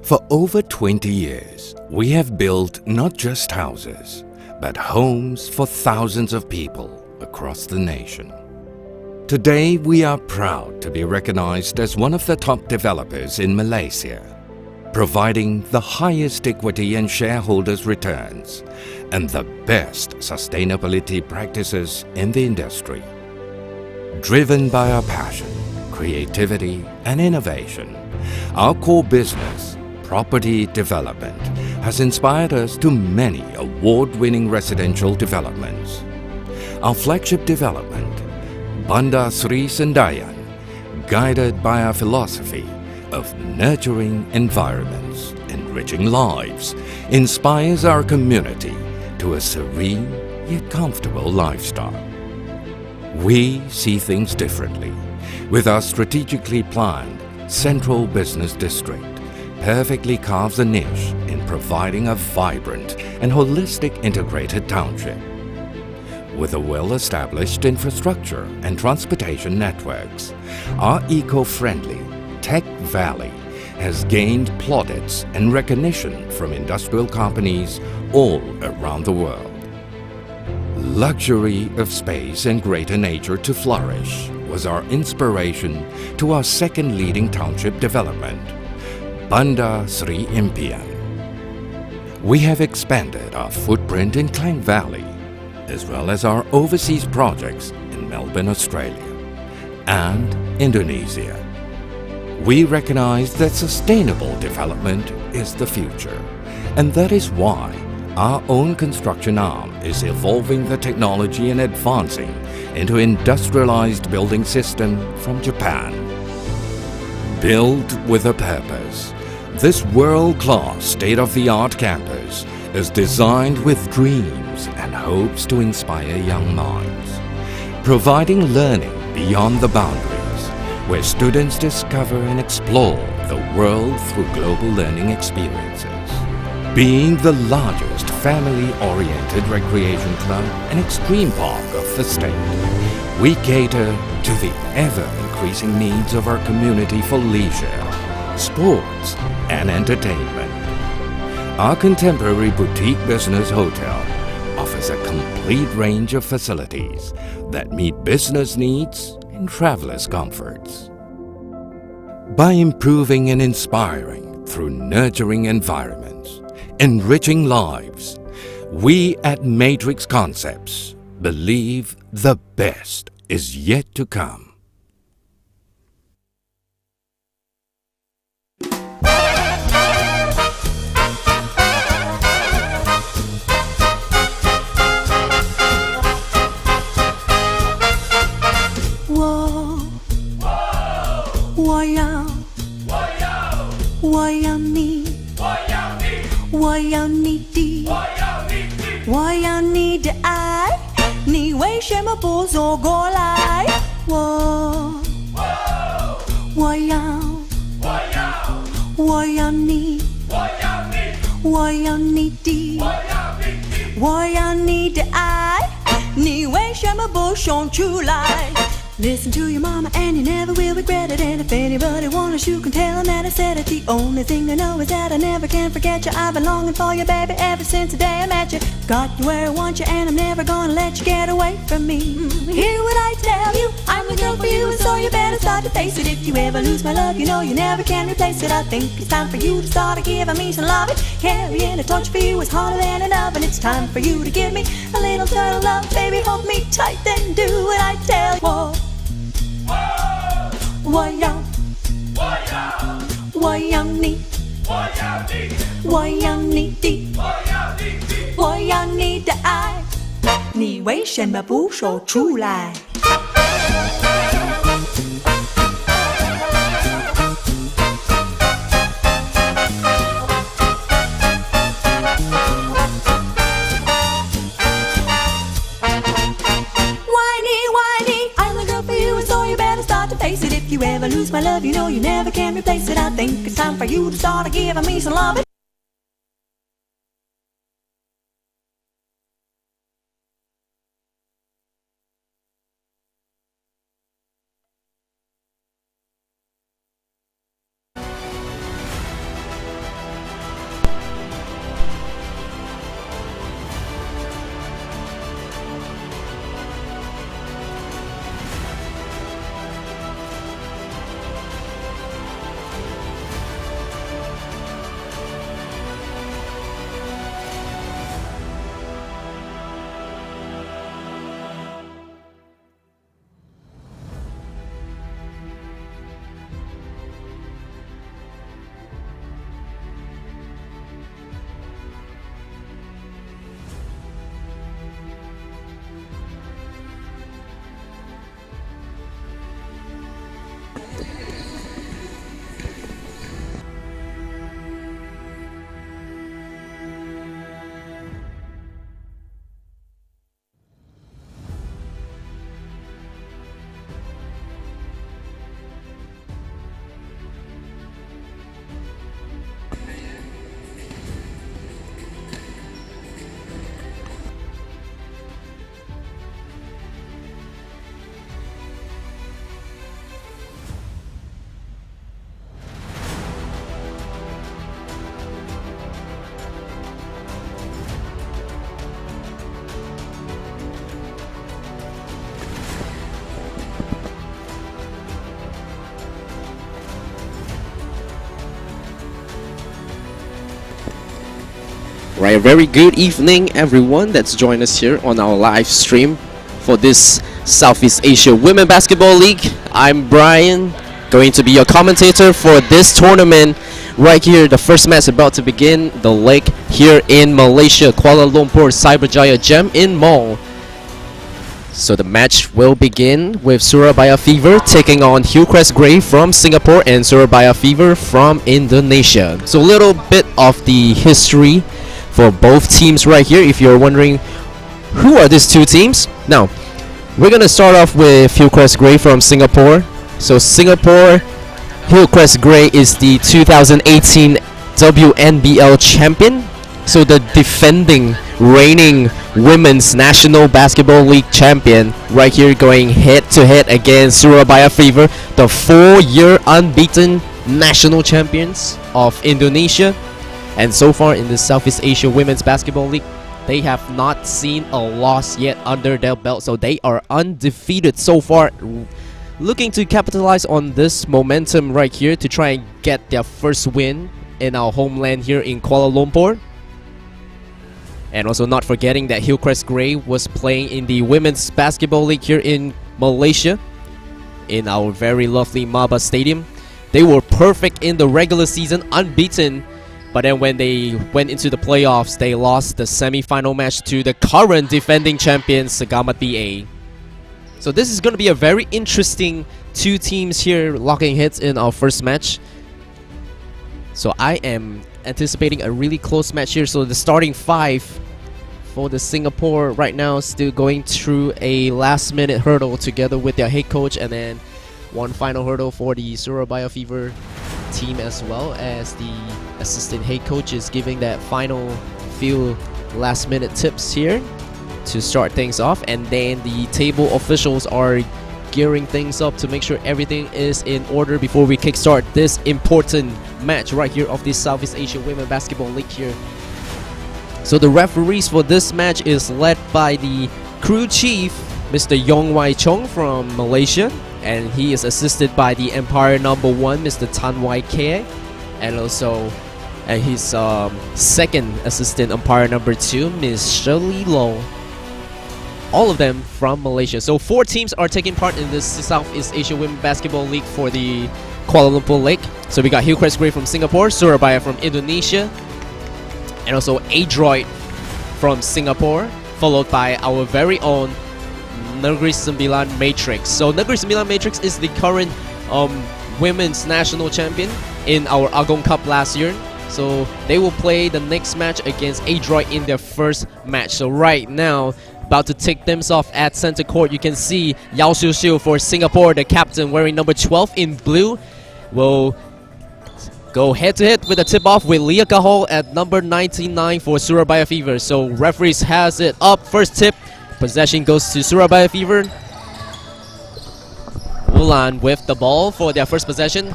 For over 20 years, we have built not just houses, but homes for thousands of people across the nation. Today, we are proud to be recognized as one of the top developers in Malaysia, providing the highest equity and shareholders' returns and the best sustainability practices in the industry. Driven by our passion, creativity and innovation, our core business, property development, has inspired us to many award-winning residential developments. Our flagship development, Bandar Sri Sendayan, guided by our philosophy of nurturing environments, enriching lives, inspires our community to a serene yet comfortable lifestyle. We see things differently with our strategically planned Central Business District. Perfectly carves a niche in providing a vibrant and holistic integrated township. With a well-established infrastructure and transportation networks, our eco-friendly Tech Valley has gained plaudits and recognition from industrial companies all around the world. Luxury of space and greater nature to flourish was our inspiration to our second leading township development, Bandar Sri Impian. We have expanded our footprint in Klang Valley, as well as our overseas projects in Melbourne, Australia, and Indonesia. We recognize that sustainable development is the future, and that is why our own construction arm is evolving the technology and advancing into industrialized building system from Japan. Built with a purpose, this world-class state-of-the-art campus is designed with dreams and hopes to inspire young minds, providing learning beyond the boundaries, where students discover and explore the world through global learning experiences. Being the largest family-oriented recreation club and extreme park of the state, we cater to the ever-increasing needs of our community for leisure, sports, and entertainment. Our contemporary boutique business hotel offers a complete range of facilities that meet business needs and travelers' comforts. By improving and inspiring through nurturing environments, enriching lives, we at Matrix Concepts believe the best is yet to come. Listen to your mama and you never will regret it. And if anybody wants us, you can tell them that I said it. The only thing I know is that I never can forget you. I've been longing for you, baby, ever since the day I met you. Got you where I want you and I'm never gonna let you get away from me. Hear what I tell you, I'm the girl for you, and so you better start to face it. If you ever lose my love, you know you never can replace it. I think it's time for you to start giving me some love. Carrying a torch for you is harder than an oven. It's time for you to give me a little turtle love. Baby, hold me tight, then do what I tell you. Whoa. Wayang, wayang ni, wayang ni di, wayang ni的爱，你为什么不说出来？ If you ever lose my love, you know you never can replace it. I think it's time for you to start giving me some love. Right, a very good evening, everyone that's joined us here on our live stream for this Southeast Asia Women Basketball League. I'm Brian, going to be your commentator for this tournament. Right here, the first match about to begin, the leg here in Malaysia, Kuala Lumpur, CYBERJAYA Gem in Mall. So the match will begin with Surabaya Fever taking on HILLCREST Grey from Singapore and Surabaya Fever from Indonesia. So a little bit of the history for both teams right here, if you're wondering who are these two teams. Now, we're gonna start off with HILLCREST Grey from Singapore. So Singapore, HILLCREST Grey is the 2018 WNBL champion. So the defending, reigning Women's National Basketball League champion right here, going head to head against Surabaya Fever, the 4-year unbeaten national champions of Indonesia. And so far in the Southeast Asia Women's Basketball League, they have not seen a loss yet under their belt. So they are undefeated so far, looking to capitalize on this momentum right here to try and get their first win in our homeland here in Kuala Lumpur. And also not forgetting that HILLCREST Grey was playing in the Women's Basketball League here in Malaysia, in our very lovely Maba Stadium. They were perfect in the regular season, unbeaten. But then when they went into the playoffs, they lost the semi-final match to the current defending champion, Segamat BA. So this is going to be a very interesting two teams here locking heads in our first match. So I am anticipating a really close match here. So the starting five for the Singapore right now still going through a last-minute hurdle together with their head coach, and then one final hurdle for the Surabaya Fever team, as well as the assistant head coach is giving that final few last-minute tips here to start things off. And then the table officials are gearing things up to make sure everything is in order before we kickstart this important match right here of this Southeast Asia Women Basketball League here. So the referees for this match is led by the crew chief, Mr. Yong Wai Chong from Malaysia, and he is assisted by the umpire number 1, Mr. Tan Wai Kie, and also his second assistant umpire number 2, Ms. Shirley Low. All of them from Malaysia. So 4 teams are taking part in this Southeast Asia Women Basketball League for the Kuala Lumpur League. So we got HILLCREST Grey from Singapore, Surabaya from Indonesia, and also Adroit from Singapore, followed by our very own Negeri Sembilan Matrix. So Negeri Sembilan Matrix is the current women's national champion in our Agong Cup last year. So they will play the next match against Adroit in their first match. So right now, about to take themselves off at center court, you can see Yao Xiu Xiu for Singapore, the captain, wearing number 12 in blue, will go head-to-head with a tip-off with Leah Kahol at number 99 for Surabaya Fever. So referees has it up. First tip, possession goes to Surabaya Fever. Wulan with the ball for their first possession.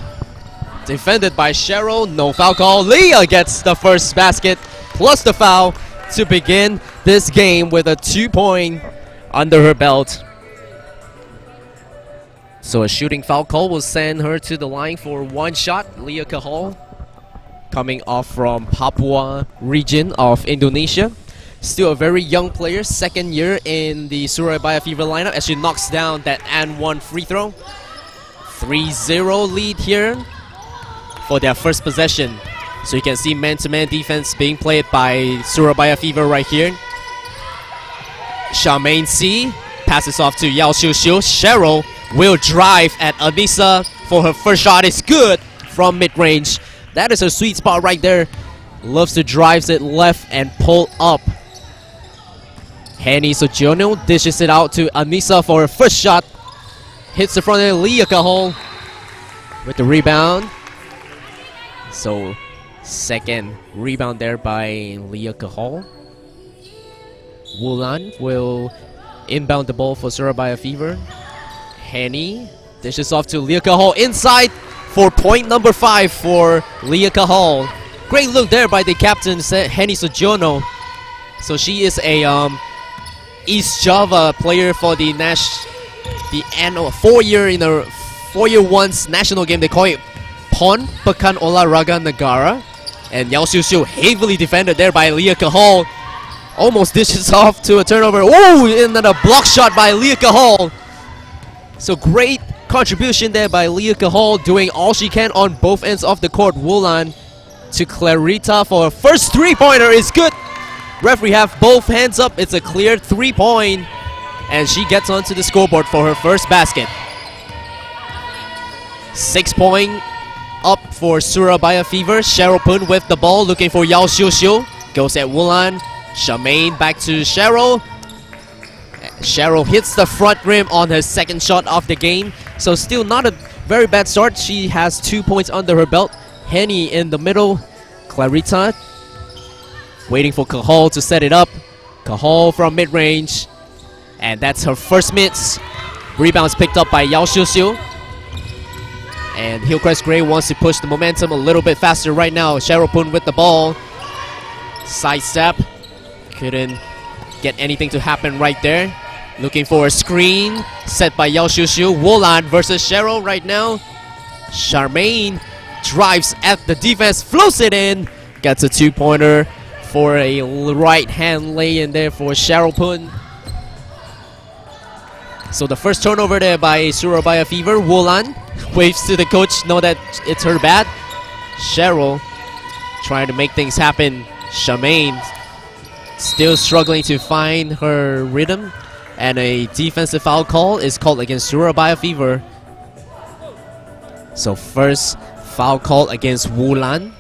Defended by Cheryl, no foul call. Leah gets the first basket plus the foul to begin this game with a 2-point under her belt. So a shooting foul call will send her to the line for one shot. Leah Kahol, coming off from Papua region of Indonesia. Still a very young player, second year in the Surabaya Fever lineup, as she knocks down that and one free throw. 3-0 lead here for their first possession. So you can see man-to-man defense being played by Surabaya Fever right here. Charmaine C passes off to Yao Xiu Xiu. Cheryl will drive at Anissa for her first shot. It's good from mid-range. That is her sweet spot right there. Loves to drive it left and pull up. Henny Sugiono dishes it out to Anissa for her first shot. Hits the front end. Leah Kahol with the rebound. So second rebound there by Leah Kahol. Wulan will inbound the ball for Surabaya Fever. Henny dishes off to Leah Kahol inside for point number 5 for Leah Kahol. Great look there by the captain, Henny Sugiono. So she is a East Java player for the annual 4-year once national game. They call it PON, Pekan Olahraga Negara. And Yao Xiu heavily defended there by Leah Cahal. Almost dishes off to a turnover. Oh, and then a block shot by Leah Cahal. So great contribution there by Leah Cahal, doing all she can on both ends of the court. Wulan to Clarita for a first three-pointer is good. Referee have both hands up. It's a clear 3-point. And she gets onto the scoreboard for her first basket. 6-point up for Surabaya Fever. Cheryl Pun with the ball, looking for Yao Xiu. Goes at Wulan. Charmaine back to Cheryl. Cheryl hits the front rim on her second shot of the game. So still not a very bad start. She has 2 points under her belt. Henny in the middle. Clarita waiting for Cahal to set it up. Cahal from mid-range. And that's her first miss. Rebounds picked up by Yao Xiu. And Hillcrest Gray wants to push the momentum a little bit faster right now. Cheryl Pun with the ball. Sidestep. Couldn't get anything to happen right there. Looking for a screen set by Yao Xiu. Wulan versus Cheryl right now. Charmaine drives at the defense, floats it in. Gets a 2-pointer for a right-hand lay-in there for Cheryl Pun. So the first turnover there by Surabaya Fever. Wulan waves to the coach, know that it's her bad. Cheryl trying to make things happen. Charmaine still struggling to find her rhythm. And a defensive foul call is called against Surabaya Fever. So first foul call against Wulan.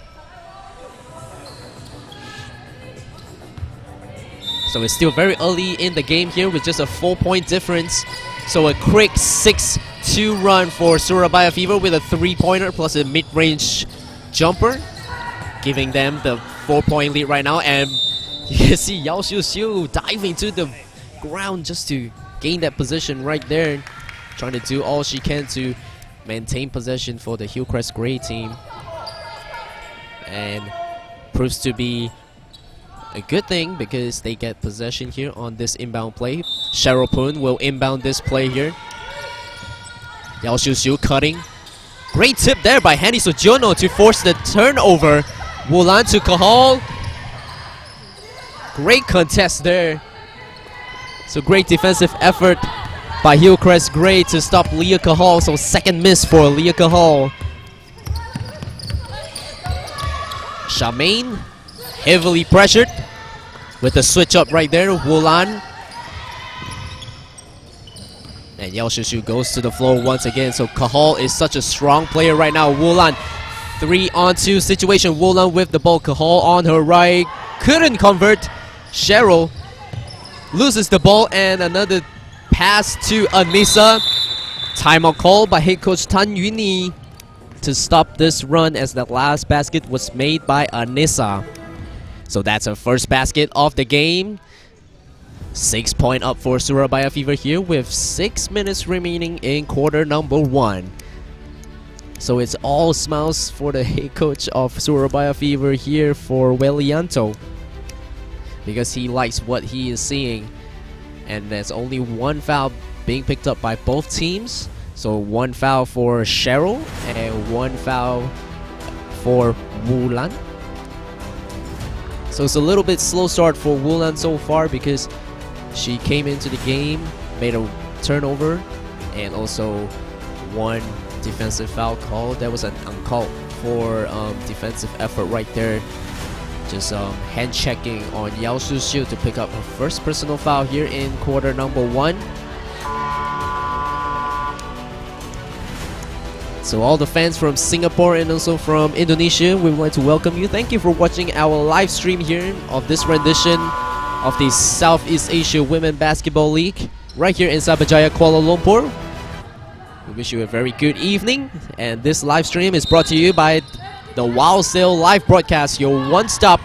So it's still very early in the game here with just a 4-point difference. So a quick 6-2 run for Surabaya Fever with a 3-pointer plus a mid-range jumper, giving them the 4-point lead right now. And you can see Yao Xiu diving to the ground just to gain that position right there, trying to do all she can to maintain possession for the Hillcrest Gray team. And proves to be a good thing because they get possession here on this inbound play. Cheryl Pun will inbound this play here. Yao Xiu cutting. Great tip there by Henny Sojourno to force the turnover. Wulan to Cahal. Great contest there. So great defensive effort by Hillcrest Gray to stop Leah Cahal. So second miss for Leah Cahal. Charmaine heavily pressured with the switch up right there. Wulan. And Yao Xiu goes to the floor once again. So Cahal is such a strong player right now. Wulan, 3-on-2 situation. Wulan with the ball. Cahal on her right. Couldn't convert. Cheryl loses the ball and another pass to Anissa. Timeout call by head coach Tan Yuni to stop this run as the last basket was made by Anissa. So that's her first basket of the game. 6-point up for Surabaya Fever here with 6 minutes remaining in quarter number 1. So it's all smiles for the head coach of Surabaya Fever here for Welianto, because he likes what he is seeing. And there's only one foul being picked up by both teams. So one foul for Cheryl and one foul for Wulan. So it's a little bit slow start for Wulan so far because she came into the game, made a turnover, and also one defensive foul call. That was an uncalled for defensive effort right there. Just hand checking on Yao Xiu to pick up her first personal foul here in quarter number 1. So all the fans from Singapore and also from Indonesia, we would like to welcome you. Thank you for watching our live stream here of this rendition of the Southeast Asia Women Basketball League right here in CYBERJAYA, Kuala Lumpur. We wish you a very good evening, and this live stream is brought to you by the THEWOWSALE live broadcast, your one-stop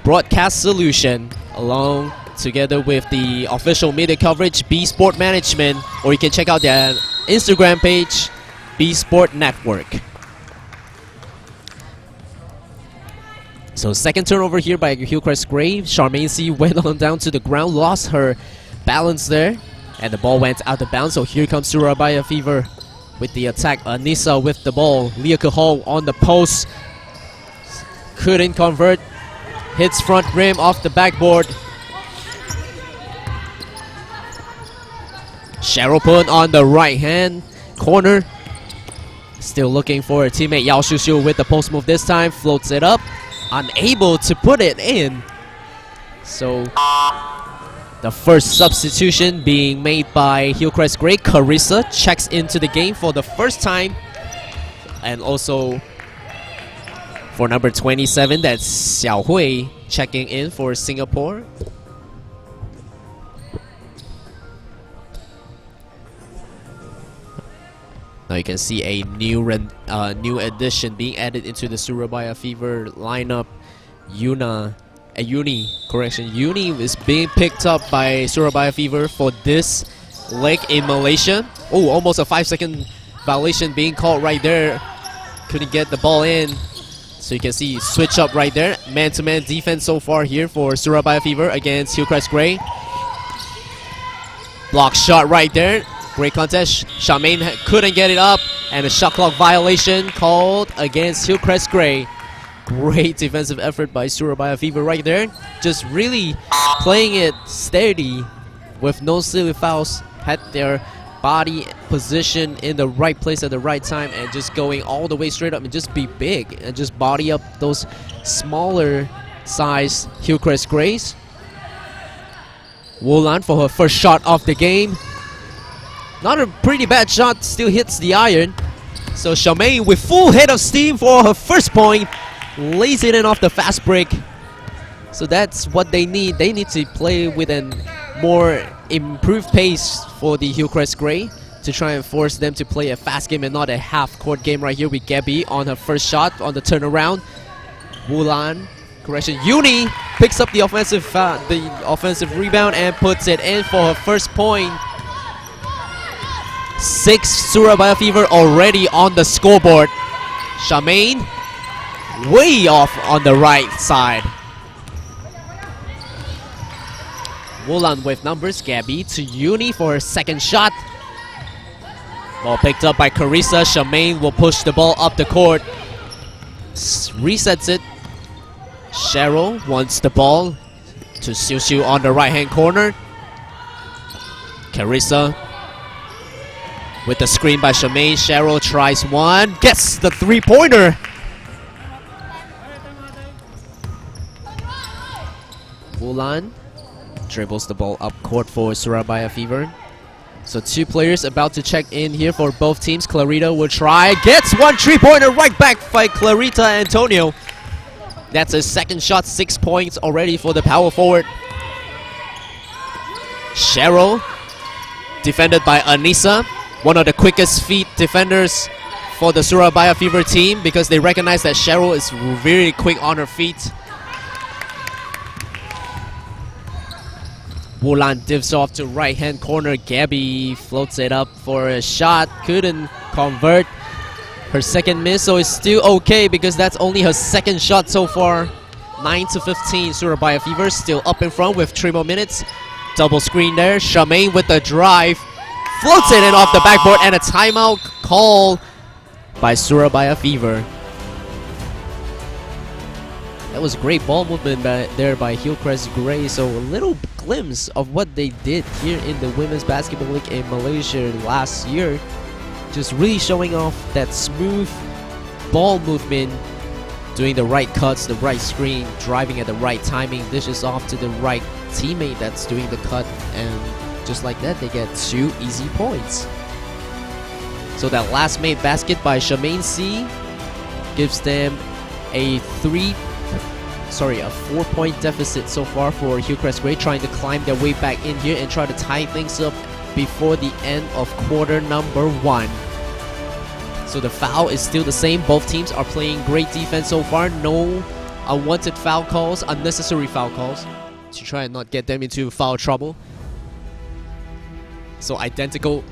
broadcast solution, along together with the official media coverage, BSPORT Management, or you can check out their Instagram page, BSPORT Network. So second turnover here by Hillcrest Gray. Charmaine C went on down to the ground, lost her balance there, and the ball went out of bounds. So here comes Surabaya Fever with the attack. Anissa with the ball. Leah Cahal on the post. couldn't convert. Hits front rim off the backboard. Cheryl Pun on the right hand corner. Still looking for a teammate. Yao Xiu with the post move this time. Floats it up. Unable to put it in. So the first substitution being made by HILLCREST Grey. Carissa checks into the game for the first time. And also for number 27, that's Xiao Hui checking in for Singapore. Now you can see a new addition being added into the Surabaya Fever lineup. Uni is being picked up by Surabaya Fever for this leg in Malaysia. Oh, almost a 5-second violation being called right there. Couldn't get the ball in. So you can see switch up right there. Man-to-man defense so far here for Surabaya Fever against HILLCREST Grey. Block shot right there. Great contest. Charmaine couldn't get it up. And a shot clock violation called against HILLCREST Grey. Great defensive effort by Surabaya Fever right there. Just really playing it steady with no silly fouls. Had their body position in the right place at the right time and just going all the way straight up and just be big and just body up those smaller size HILLCREST Greys. Wulan for her first shot of the game. Not a pretty bad shot, still hits the iron. So Charmaine with full head of steam for her first point. Lays it in off the fast break. So that's what they need. They need to play with a more improved pace for the HILLCREST Grey to try and force them to play a fast game and not a half-court game right here with Gabby on her first shot on the turnaround. Wulan, Uni picks up the offensive rebound and puts it in for her first point. 6 Surabaya Fever already on the scoreboard. Charmaine way off on the right side. Wulan with numbers. Gabby to Uni for her second shot. Ball picked up by Carissa. Charmaine will push the ball up the court. Resets it. Cheryl wants the ball to Xiu on the right hand corner. Carissa with the screen by Charmaine. Cheryl tries one. Gets the three-pointer. Wulan dribbles the ball up court for Surabaya Fever. So 2 players about to check in here for both teams. Clarita will try. Gets one three-pointer right back by Clarita Antonio. That's his second shot. 6 points already for the power forward. Cheryl defended by Anissa. One of the quickest feet defenders for the Surabaya Fever team because they recognize that Cheryl is very quick on her feet. Wulan divs off to right hand corner. Gabby floats it up for a shot. Couldn't convert. Her second miss, so it's still okay because that's only her second shot so far. 9-15 Surabaya Fever still up in front with 3 more minutes. Double screen there. Charmaine with the drive. Floats it in off the backboard and a timeout call by Surabaya Fever. That was great ball movement there by HILLCREST Grey. So a little glimpse of what they did here in the Women's Basketball League in Malaysia last year. Just really showing off that smooth ball movement, doing the right cuts, the right screen, driving at the right timing, dishes off to the right teammate that's doing the cut, and just like that, they get 2 easy points. So that last made basket by Charmaine C gives them a 4-point deficit so far for HILLCREST Grey, trying to climb their way back in here and try to tie things up before the end of quarter number 1. So the foul is still the same. Both teams are playing great defense so far. No unwanted foul calls, unnecessary foul calls, to try and not get them into foul trouble. So identical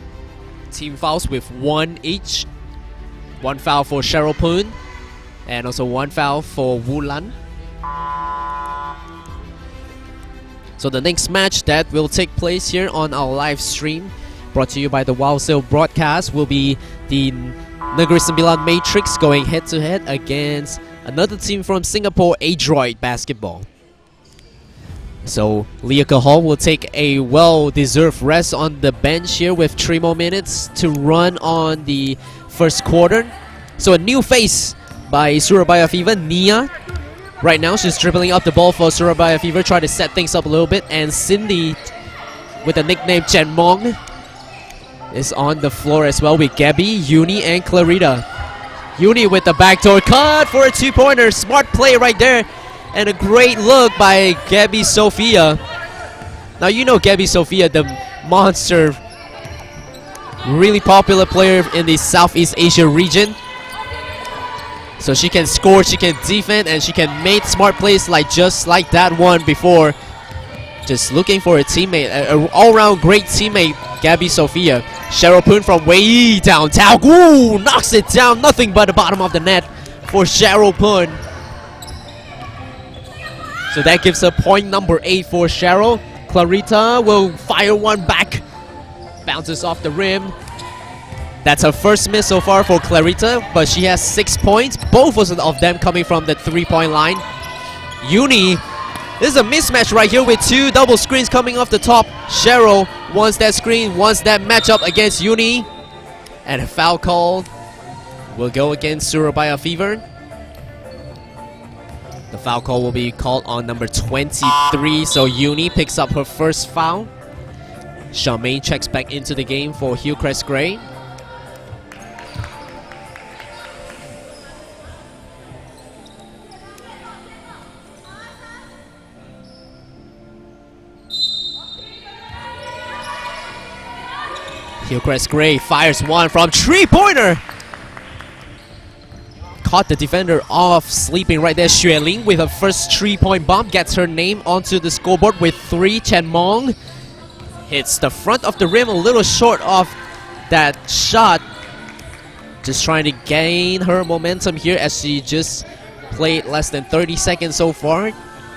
team fouls with 1 each. 1 foul for Cheryl Poon and also 1 foul for Wulan. So the next match that will take place here on our live stream, brought to you by the THEWOWSALE broadcast, will be the Negeri Sembilan Matrix going head to head against Another team from Singapore, Adroit Basketball. So Lia Kahol will take a well-deserved rest on the bench here with 3 more minutes to run on the first quarter. So a new face by Surabaya Fever, Nia. Right now she's dribbling up the ball for Surabaya Fever, try to set things up a little bit. And Cindy, with the nickname Chen Mong, is on the floor as well with Gabby, Uni, and Clarita. Uni with the backdoor cut for a 2-pointer. Smart play right there. And a great look by Gabby Sophia. Now you know Gabby Sophia, the monster, really popular player in the Southeast Asia region. So she can score, she can defend, and she can make smart plays just like that one before. Just looking for a teammate, an all-round great teammate, Gabby Sophia. Cheryl Poon from way downtown. Ooh, knocks it down. Nothing but the bottom of the net for Cheryl Poon. So that gives her point number 8 for Cheryl. Clarita will fire one back. Bounces off the rim. That's her first miss so far for Clarita, but she has 6 points. Both of them coming from the 3-point line. Uni, this is a mismatch right here with 2 double screens coming off the top. Cheryl wants that screen, wants that matchup against Uni. And a foul call will go against Surabaya Fever. The foul call will be called on number 23, so Uni picks up her first foul. Charmaine checks back into the game for Hillcrest Grey. Hillcrest Grey fires one from 3-pointer. Caught the defender off sleeping right there. Xue Ling with her first 3-point bomb gets her name onto the scoreboard with 3. Chen Mong hits the front of the rim, a little short of that shot. Just trying to gain her momentum here as she just played less than 30 seconds so far.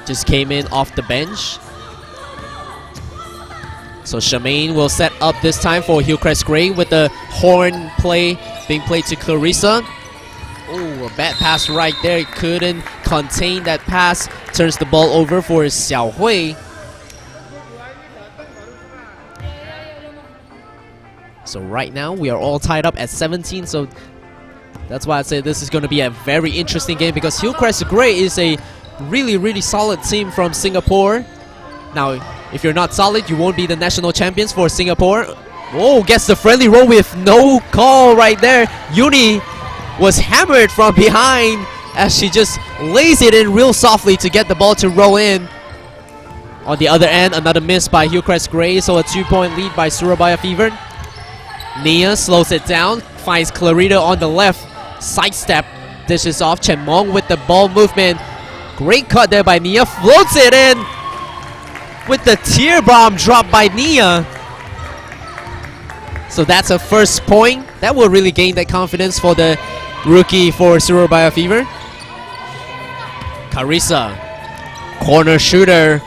Just came in off the bench. So Charmaine will set up this time for Hillcrest Grey with the horn play being played to Clarissa. Oh, a bad pass right there. Couldn't contain that pass. Turns the ball over for Xiao Hui. So right now we are all tied up at 17. So that's why I say this is going to be a very interesting game, because Hillcrest Grey is a really solid team from Singapore. Now, if you're not solid, you won't be the national champions for Singapore. Oh, gets the friendly roll with no call right there. Uni was hammered from behind as she just lays it in real softly to get the ball to roll in. On the other end, another miss by Hillcrest Grey, so a 2-point lead by Surabaya Fever. Nia slows it down, finds Clarita on the left, sidestep, dishes off. Chen Mong with the ball movement. Great cut there by Nia, floats it in with the tear bomb drop by Nia. So that's her first point. That will really gain that confidence for the rookie for Surabaya Fever. Carissa, corner shooter,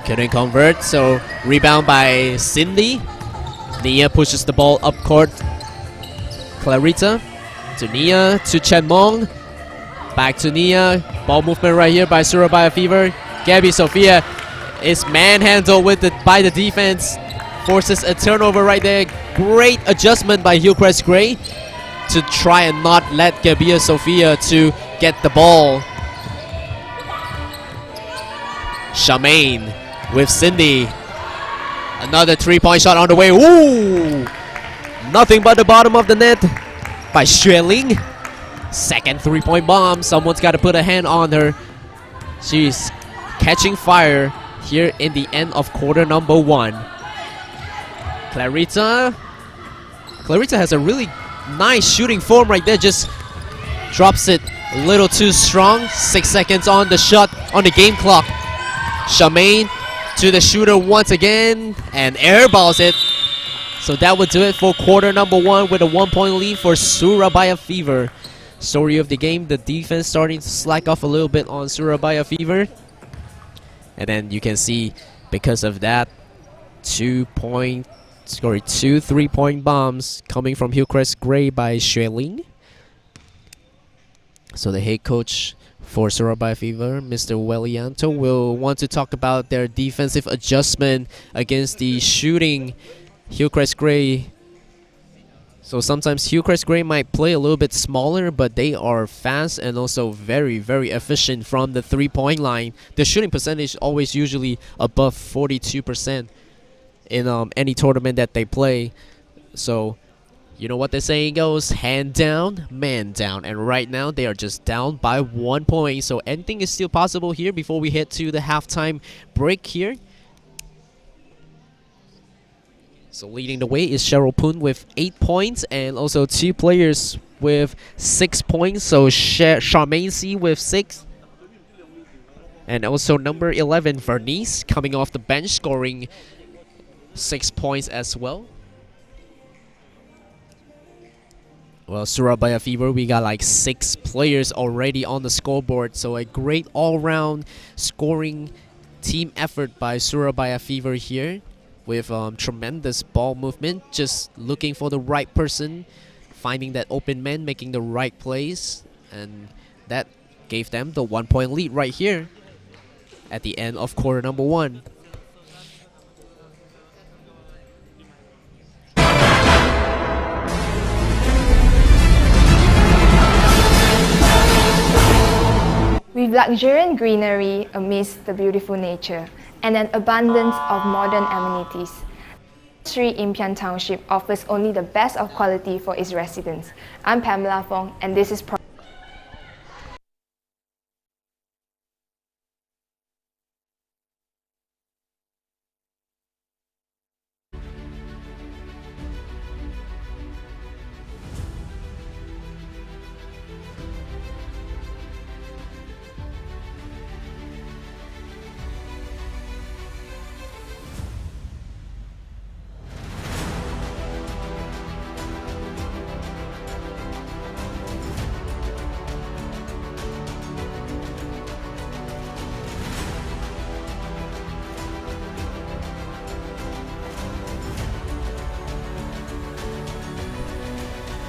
couldn't convert, so rebound by Cindy. Nia pushes the ball up court. Clarita to Nia, to Chen Mong. Back to Nia. Ball movement right here by Surabaya Fever. Gabby Sophia is manhandled by the defense. Forces a turnover right there. Great adjustment by Hillcrest Grey to try and not let Gabby Sophia to get the ball. Charmaine with Cindy. Another 3-point shot on the way. Ooh! Nothing but the bottom of the net by Xue Ling. Second 3-point bomb. Someone's got to put a hand on her. She's catching fire here in the end of quarter number 1. Clarita has a really nice shooting form right there. Just drops it a little too strong. 6 seconds on the shot, on the game clock. Charmaine to the shooter once again and airballs it. So that would do it for quarter number 1 with a 1-point lead for Surabaya Fever. Story of the game, the defense starting to slack off a little bit on Surabaya Fever. And then you can see, because of that, 2 3-point bombs coming from Hillcrest Grey by Xue Ling. So the head coach for Surabaya Fever, Mr. Welianto, will want to talk about their defensive adjustment against the shooting HILLCREST Grey. So sometimes HILLCREST Grey might play a little bit smaller, but they are fast and also very, very efficient from the three-point line. The shooting percentage always usually above 42% in any tournament that they play. So you know what the saying goes, hand down, man down. And right now they are just down by 1 point. So anything is still possible here before we head to the halftime break here. So leading the way is Cheryl Poon with 8 points, and also 2 players with 6 points. So Charmaine C with 6. And also number 11, Vernice, coming off the bench, scoring 6 points as well. Well, Surabaya Fever, we got like 6 players already on the scoreboard. So a great all-round scoring team effort by Surabaya Fever here, with tremendous ball movement, just looking for the right person, finding that open man, making the right plays, and that gave them the 1 point lead right here at the end of quarter number 1. With luxuriant greenery amidst the beautiful nature and an abundance of modern amenities, Sri Impian Township offers only the best of quality for its residents. I'm Pamela Fong, and this is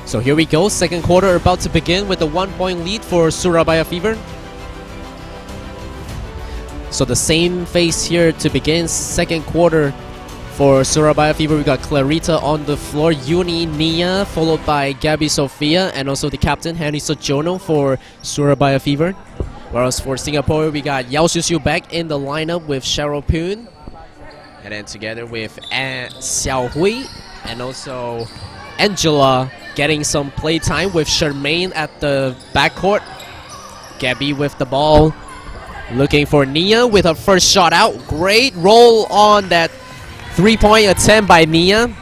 So here we go, second quarter about to begin with a 1 point lead for Surabaya Fever. So the same face here to begin second quarter for Surabaya Fever. We got Clarita on the floor, Uni, Nia, followed by Gabby Sophia, and also the captain, Henry Sojono for Surabaya Fever. Whereas for Singapore, we got Yao Xiu back in the lineup with Cheryl Poon. And then together with Xiao Hui and also Angela getting some play time with Charmaine at the backcourt. Gabby with the ball, looking for Nia with her first shot out. Great roll on that three-point attempt by Nia.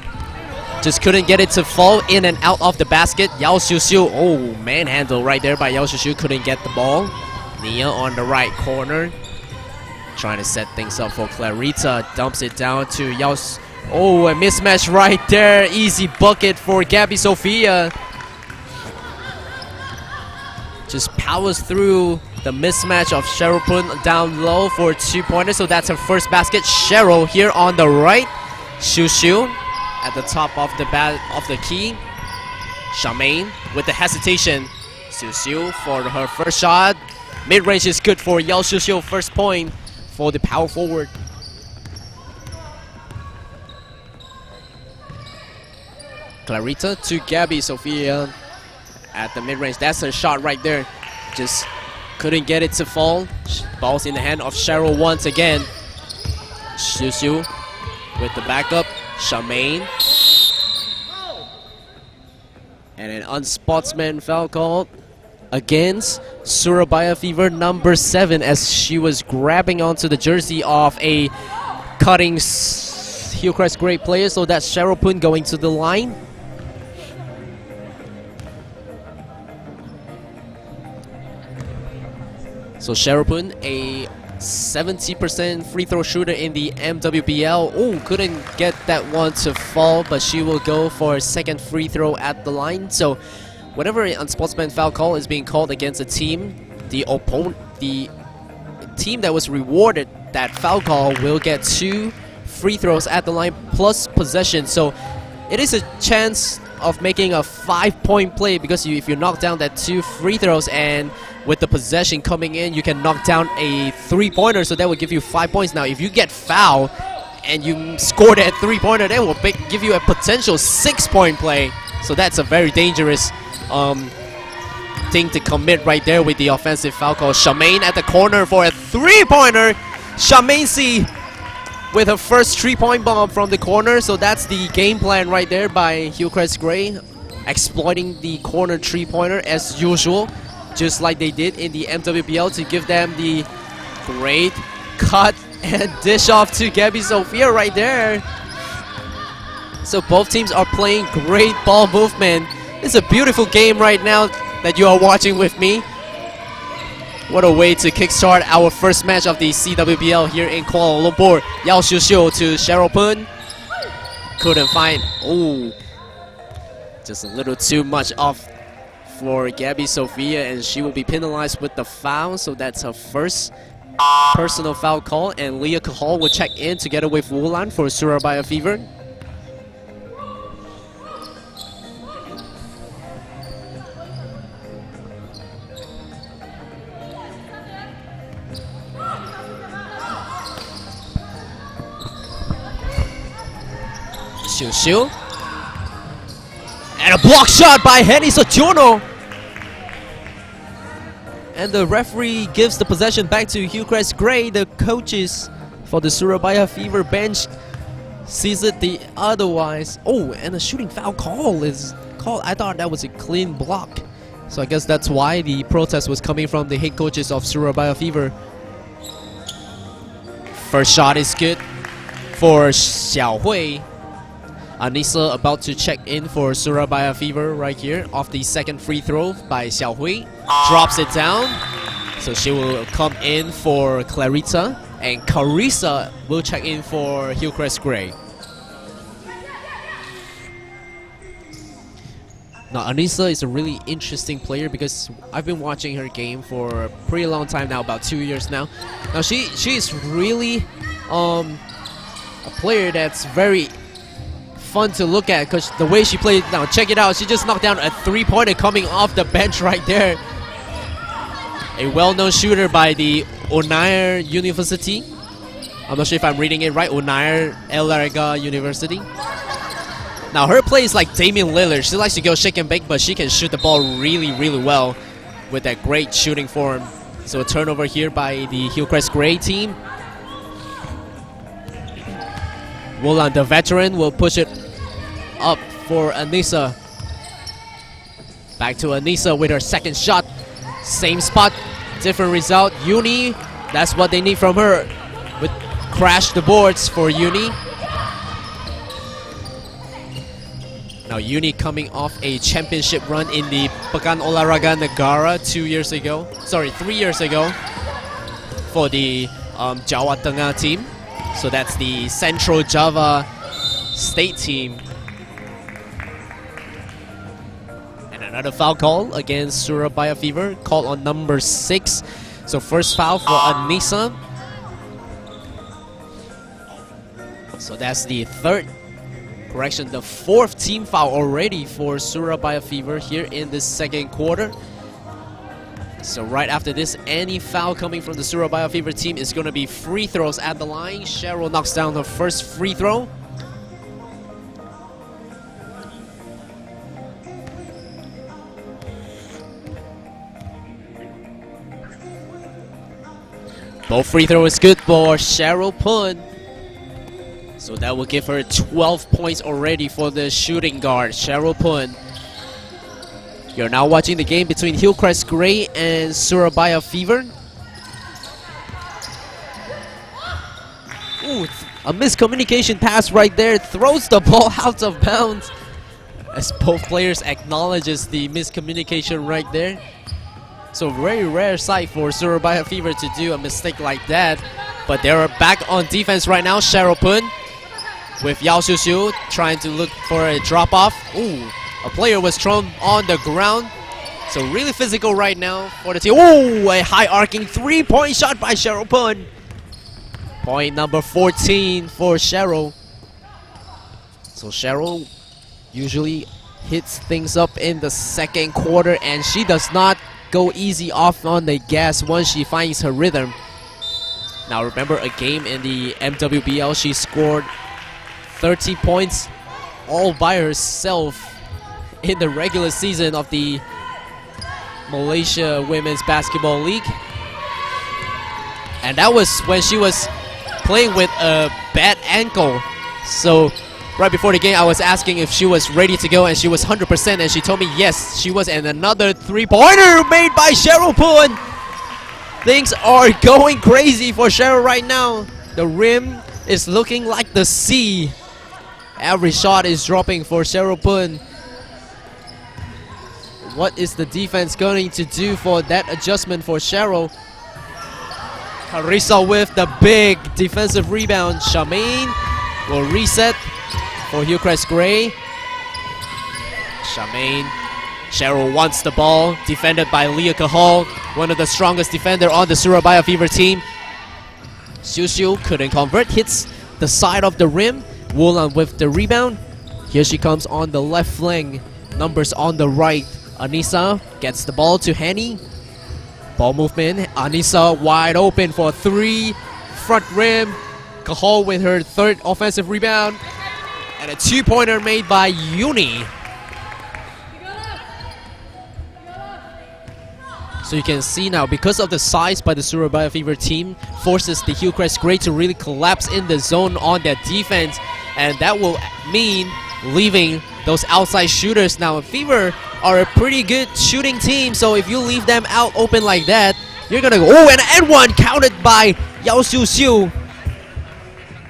Just couldn't get it to fall in and out of the basket. Yao Xiu, oh, manhandle right there by Yao Xiu. Couldn't get the ball. Nia on the right corner, trying to set things up for Clarita. Dumps it down to Yao. Oh, a mismatch right there. Easy bucket for Gabby Sophia. Just powers through the mismatch of Cheryl Poon down low for 2-pointers. So that's her first basket. Cheryl here on the right. Xiu at the top of the key. Charmaine with the hesitation. Xiu for her first shot. Mid-range is good for Yao Xiu. First point for the power forward. Clarita to Gabby Sophia at the mid-range. That's her shot right there. Just couldn't get it to fall. Ball's in the hand of Cheryl once again. Xiu with the backup. Charmaine. And an unsportsman foul called against Surabaya Fever number 7, as she was grabbing onto the jersey of a cutting HILLCREST great player. So that's Cheryl Poon going to the line. So Cheryl Poon, a 70% free throw shooter in the MWBL. Oh, couldn't get that one to fall, but she will go for a second free throw at the line. So whenever an unsportsman foul call is being called against a team, the team that was rewarded that foul call will get 2 free throws at the line plus possession. So it is a chance of making a 5-point play, because if you knock down that 2 free throws and with the possession coming in, you can knock down a 3-pointer, so that will give you 5 points. Now, if you get fouled and you score that 3-pointer, that will give you a potential 6-point play. So that's a very dangerous thing to commit right there with the offensive foul call. Charmaine at the corner for a 3-pointer. Charmaine C with her first 3-point bomb from the corner. So that's the game plan right there by HILLCREST Grey, exploiting the corner 3-pointer as usual, just like they did in the MWBL, to give them the great cut and dish off to Gabby Sophia right there. So both teams are playing great ball movement. It's a beautiful game right now that you are watching with me. What a way to kickstart our first match of the CWBL here in Kuala Lumpur. Yao Xiu Xiu to Cheryl Pun. Couldn't find. Oh, just a little too much off for Gabby Sophia, and she will be penalized with the foul. So that's her first personal foul call, and Leah Cahal will check in together with Wulan for Surabaya Fever. Xiu Xiu. And a block shot by Henny Sojourno. And the referee gives the possession back to HILLCREST Grey. The coaches for the Surabaya Fever bench sees it the otherwise. Oh, and a shooting foul call is called. I thought that was a clean block. So I guess that's why the protest was coming from the head coaches of Surabaya Fever. First shot is good for Xiao Hui. Anissa about to check in for Surabaya Fever right here off the second free throw by Xiao Hui. Drops it down. So she will come in for Clarita, and Carissa will check in for HILLCREST Grey. Now Anissa is a really interesting player because I've been watching her game for a pretty long time now, about 2 years now. Now she is really a player that's very fun to look at, because the way she played. Now check it out, she just knocked down a 3-pointer coming off the bench right there. A well-known shooter by the Unair University. I'm not sure if I'm reading it right. Unair El Larga University. Now her play is like Damian Lillard. She likes to go shake and bake, but she can shoot the ball really, really well with that great shooting form. So a turnover here by the HILLCREST Grey team. Wulan, the veteran, will push it up for Anissa. Back to Anissa with her second shot. Same spot, different result. Uni, that's what they need from her. With crash the boards for Uni. Now Uni coming off a championship run in the Pekan Olahraga Negara 3 years ago for the Jawa Tengah team. So that's the Central Java State team. And another foul call against Surabaya Fever, called on number 6. So first foul for Anissa. So that's the the fourth team foul already for Surabaya Fever here in the second quarter. So right after this, any foul coming from the Surabaya Fever team is going to be free throws at the line. Cheryl knocks down her first free throw. Both free throw is good for Cheryl Pun. So that will give her 12 points already for the shooting guard, Cheryl Pun. You're now watching the game between HILLCREST Grey and Surabaya Fever. Ooh, a miscommunication pass right there. Throws the ball out of bounds as both players acknowledges the miscommunication right there. So very rare sight for Surabaya Fever to do a mistake like that. But they're back on defense right now. Cheryl Pun with Yao Xiu Xiu trying to look for a drop-off. Ooh. A player was thrown on the ground. So really physical right now for the team. Oh, a high arcing 3-point shot by Cheryl Pun. Point number 14 for Cheryl. So Cheryl usually hits things up in the second quarter, and she does not go easy off on the gas once she finds her rhythm. Now remember, a game in the MWBL, she scored 30 points all by herself in the regular season of the Malaysia Women's Basketball League. And that was when she was playing with a bad ankle. So right before the game, I was asking if she was ready to go, and she was 100%, and she told me yes, she was. And another three-pointer made by Cheryl Poon. Things are going crazy for Cheryl right now. The rim is looking like the sea. Every shot is dropping for Cheryl Poon. What is the defense going to do for that adjustment for Cheryl? Carissa with the big defensive rebound. Charmaine will reset for HILLCREST Grey. Charmaine. Cheryl wants the ball. Defended by Leah Cahal, one of the strongest defender on the Surabaya Fever team. Xiu Xiu couldn't convert. Hits the side of the rim. Wulan with the rebound. Here she comes on the left flank. Numbers on the right. Anissa gets the ball to Henny. Ball movement. Anissa wide open for three. Front rim. Cahal with her third offensive rebound. And a two-pointer made by Uni. So you can see now, because of the size by the Surabaya Fever team, forces the HILLCREST Grey to really collapse in the zone on their defense. And that will mean leaving those outside shooters. Now, Fever are a pretty good shooting team, so if you leave them out open like that, you're gonna go, oh, and N1 counted by Yao Xiu Xiu.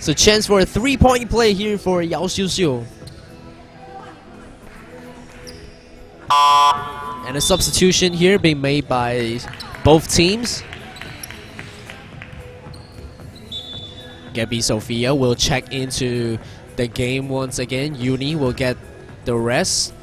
So chance for a three-point play here for Yao Xiu Xiu. And a substitution here being made by both teams. Gabby Sophia will check into the game once again. Uni will get the rest.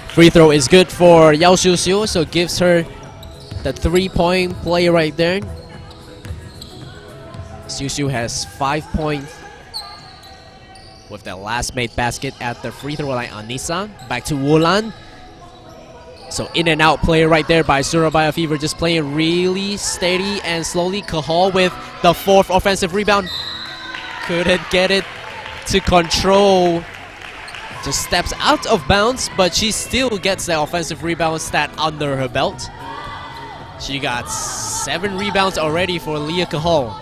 Free throw is good for Yao Xiu Xiu, so gives her the three-point play right there. Xiu Xiu has 5 points with the last made basket at the free throw line. Anissa back to Wulan. So in and out play right there by Surabaya Fever, just playing really steady and slowly. Cahal with the fourth offensive rebound. Couldn't get it to control. Just steps out of bounds, but she still gets the offensive rebound stat under her belt. She got 7 rebounds already for Leah Cahal.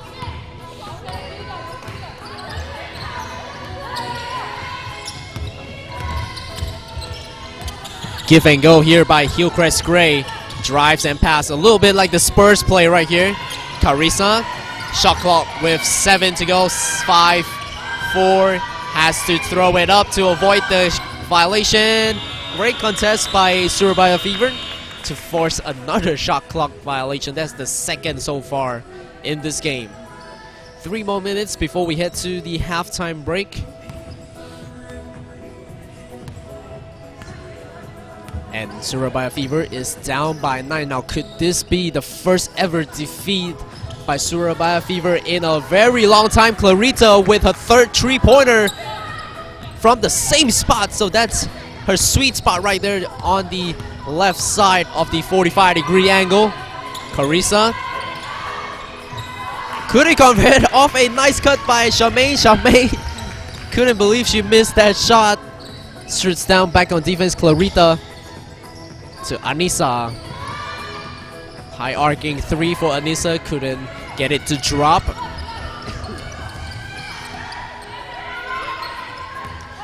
Give and go here by HILLCREST Grey. Drives and pass, a little bit like the Spurs play right here. Carissa, shot clock with 7 to go. 5, 4, has to throw it up to avoid the violation. Great contest by Surabaya Fever to force another shot clock violation. That's the second so far in this game. 3 more minutes before we head to the halftime break. And Surabaya Fever is down by 9. Now, could this be the first ever defeat by Surabaya Fever in a very long time? Clarita with her third three-pointer from the same spot. So that's her sweet spot right there on the left side of the 45-degree angle. Carissa couldn't convert off a nice cut by Charmaine. Charmaine couldn't believe she missed that shot. Shoots down back on defense. Clarita to Anissa. High arcing 3 for Anissa. Couldn't get it to drop.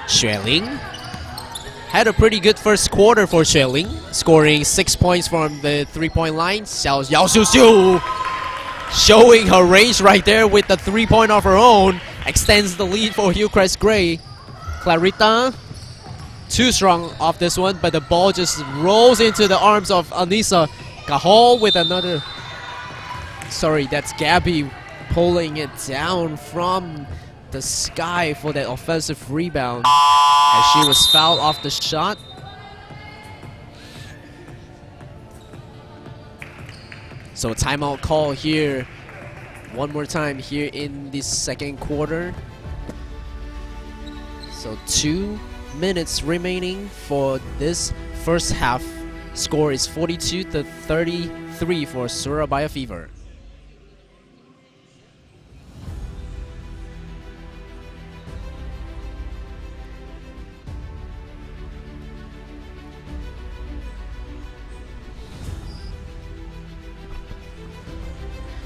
Xueling had a pretty good first quarter for Xueling, scoring 6 points from the three-point line. Yao Xiu Xiu showing her range right there with the three-point of her own. Extends the lead for HILLCREST Grey. Clarita too strong off this one, but the ball just rolls into the arms of Anissa. Cahal with another. Sorry, that's Gabby pulling it down from the sky for that offensive rebound as she was fouled off the shot. So timeout call here one more time here in the second quarter. So 2 minutes remaining for this first half. Score is 42-33 for Surabaya Fever.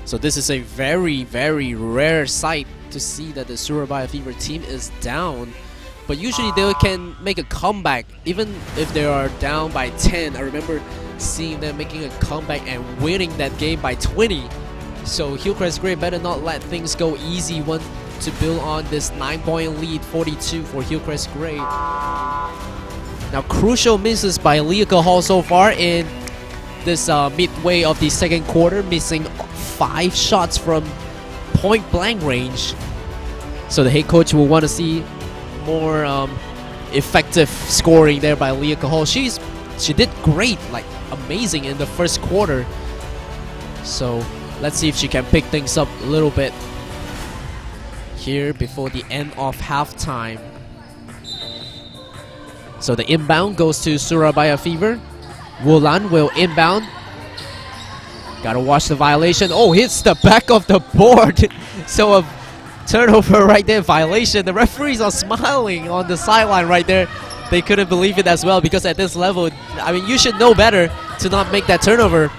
So this is a very, very rare sight to see that the Surabaya Fever team is down. But usually they can make a comeback even if they are down by 10. I remember seeing them making a comeback and winning that game by 20. So HILLCREST Grey better not let things go easy, want to build on this 9-point lead, 42 for HILLCREST Grey. Now crucial misses by Lee Hall so far in this midway of the second quarter, missing 5 shots from point blank range. So the head coach will want to see more effective scoring there by Lee Hall. She did great, like amazing in the first quarter. So let's see if she can pick things up a little bit here before the end of halftime. So the inbound goes to Surabaya Fever. Wulan will inbound. Gotta watch the violation. Oh, hits the back of the board. So a turnover right there, violation. The referees are smiling on the sideline right there. They couldn't believe it as well, because at this level, I mean, you should know better to not make that turnover.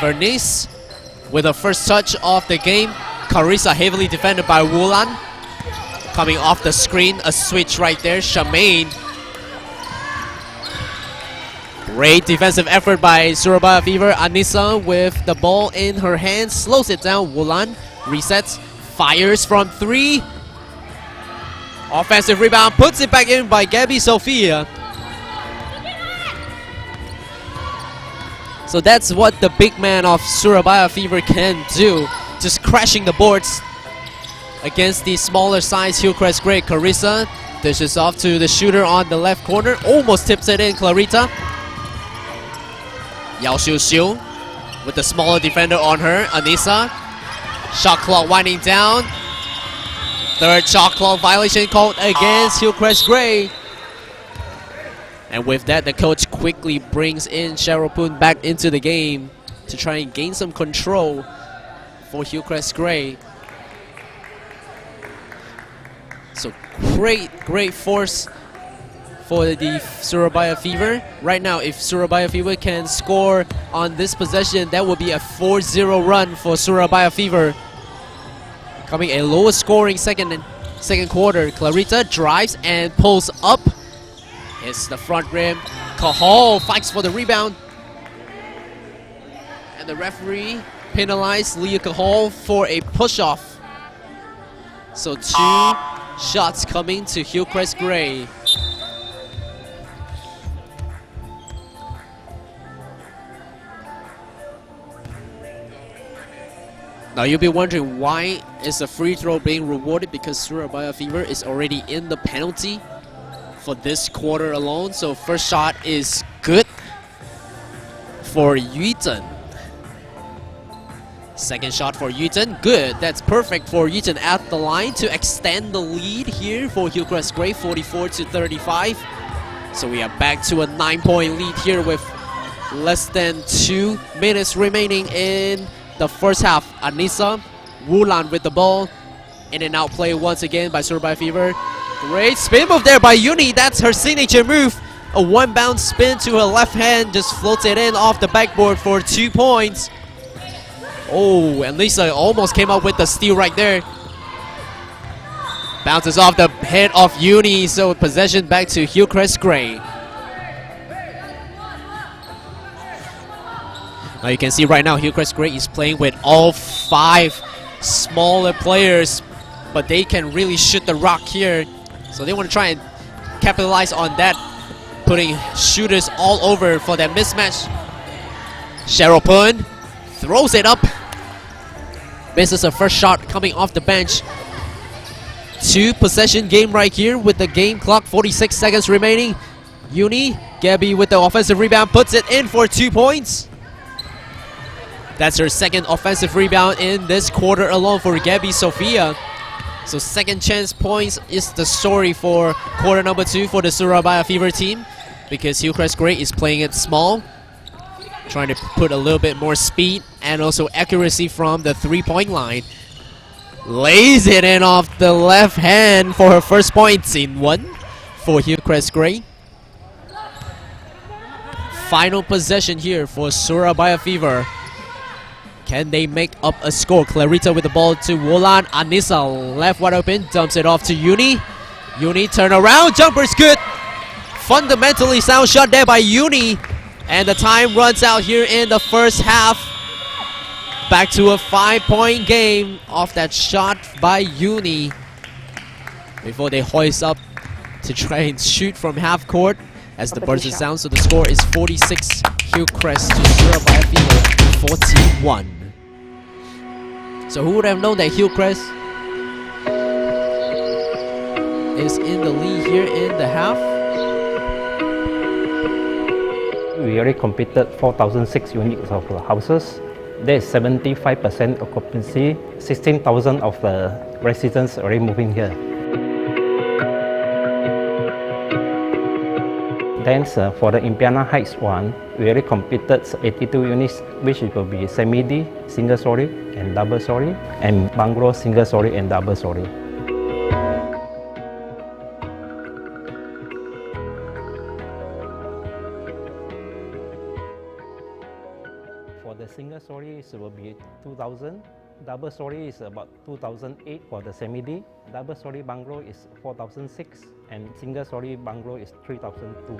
Bernice with the first touch of the game. Carissa heavily defended by Wulan. Coming off the screen, a switch right there. Shamaine. Great defensive effort by Surabaya Fever. Anissa with the ball in her hands, slows it down. Wulan resets, fires from 3. Offensive rebound, puts it back in by Gabby Sophia. So that's what the big man of Surabaya Fever can do, just crashing the boards against the smaller size HILLCREST Grey. Carissa dishes off to the shooter on the left corner, almost tips it in. Clarita. Yao Xiu Xiu with the smaller defender on her. Anissa. Shot clock winding down. Third shot clock violation called against HILLCREST Grey. And with that, the coach quickly brings in Cheryl Poon back into the game to try and gain some control for HILLCREST Grey. So great force for the Surabaya Fever. Right now, if Surabaya Fever can score on this possession, that would be a 4-0 run for Surabaya Fever. Coming a lower scoring second quarter. Clarita drives and pulls up. Hits the front rim. Cajal fights for the rebound. And the referee penalized Leah Cajal for a push-off. So 2 shots coming to HILLCREST Grey. Now you'll be wondering, why is the free throw being rewarded? Because Surabaya Fever is already in the penalty for this quarter alone. So first shot is good for Yuten. Second shot for Yuten, good. That's perfect for Yuten at the line to extend the lead here for HILLCREST Grey, 44-35. So we are back to a 9-point lead here with less than 2 minutes remaining in the first half. Anissa, Wulan with the ball. In and out play once again by Surabaya Fever. Great spin move there by Uni. That's her signature move. A one-bounce spin to her left hand. Just floats it in off the backboard for 2 points. Oh, and Lisa almost came up with the steal right there. Bounces off the head of Uni. So possession back to HILLCREST Grey. Now you can see right now HILLCREST Grey is playing with all 5 smaller players, but they can really shoot the rock here. So they want to try and capitalize on that, putting shooters all over for that mismatch. Cheryl Poon throws it up. Misses a first shot coming off the bench. 2 possession game right here with the game clock, 46 seconds remaining. Uni Gabby with the offensive rebound puts it in for 2 points. That's her second offensive rebound in this quarter alone for Gabby Sophia. So second chance points is the story for quarter number 2 for the Surabaya Fever team, because HILLCREST Grey is playing it small, trying to put a little bit more speed and also accuracy from the 3-point line. Lays it in off the left hand for her first points in 1 for HILLCREST Grey. Final possession here for Surabaya Fever. Can they make up a score? Clarita with the ball to Wolan. Anissa left wide open, dumps it off to Uni. Uni turn around, jumper's good. Fundamentally sound shot there by Uni. And the time runs out here in the first half. Back to a 5-point game off that shot by Uni. Before they hoist up to try and shoot from half court as the buzzer sounds. So the score is 46 HILLCREST to Surabaya Fever 41. So who would have known that HILLCREST is in the lead here in the half? We already completed 4,006 units of houses. There is 75% occupancy. 16,000 of the residents already moving here. Then for the Impiana Heights one, we already completed 82 units, which will be semi-D, single story and double story, and bungalow single story and double story. For the single story, it will be 2,000. Double story is about 2,008 for the semi-D. Double story bungalow is 4,006, and single story bungalow is 3,002.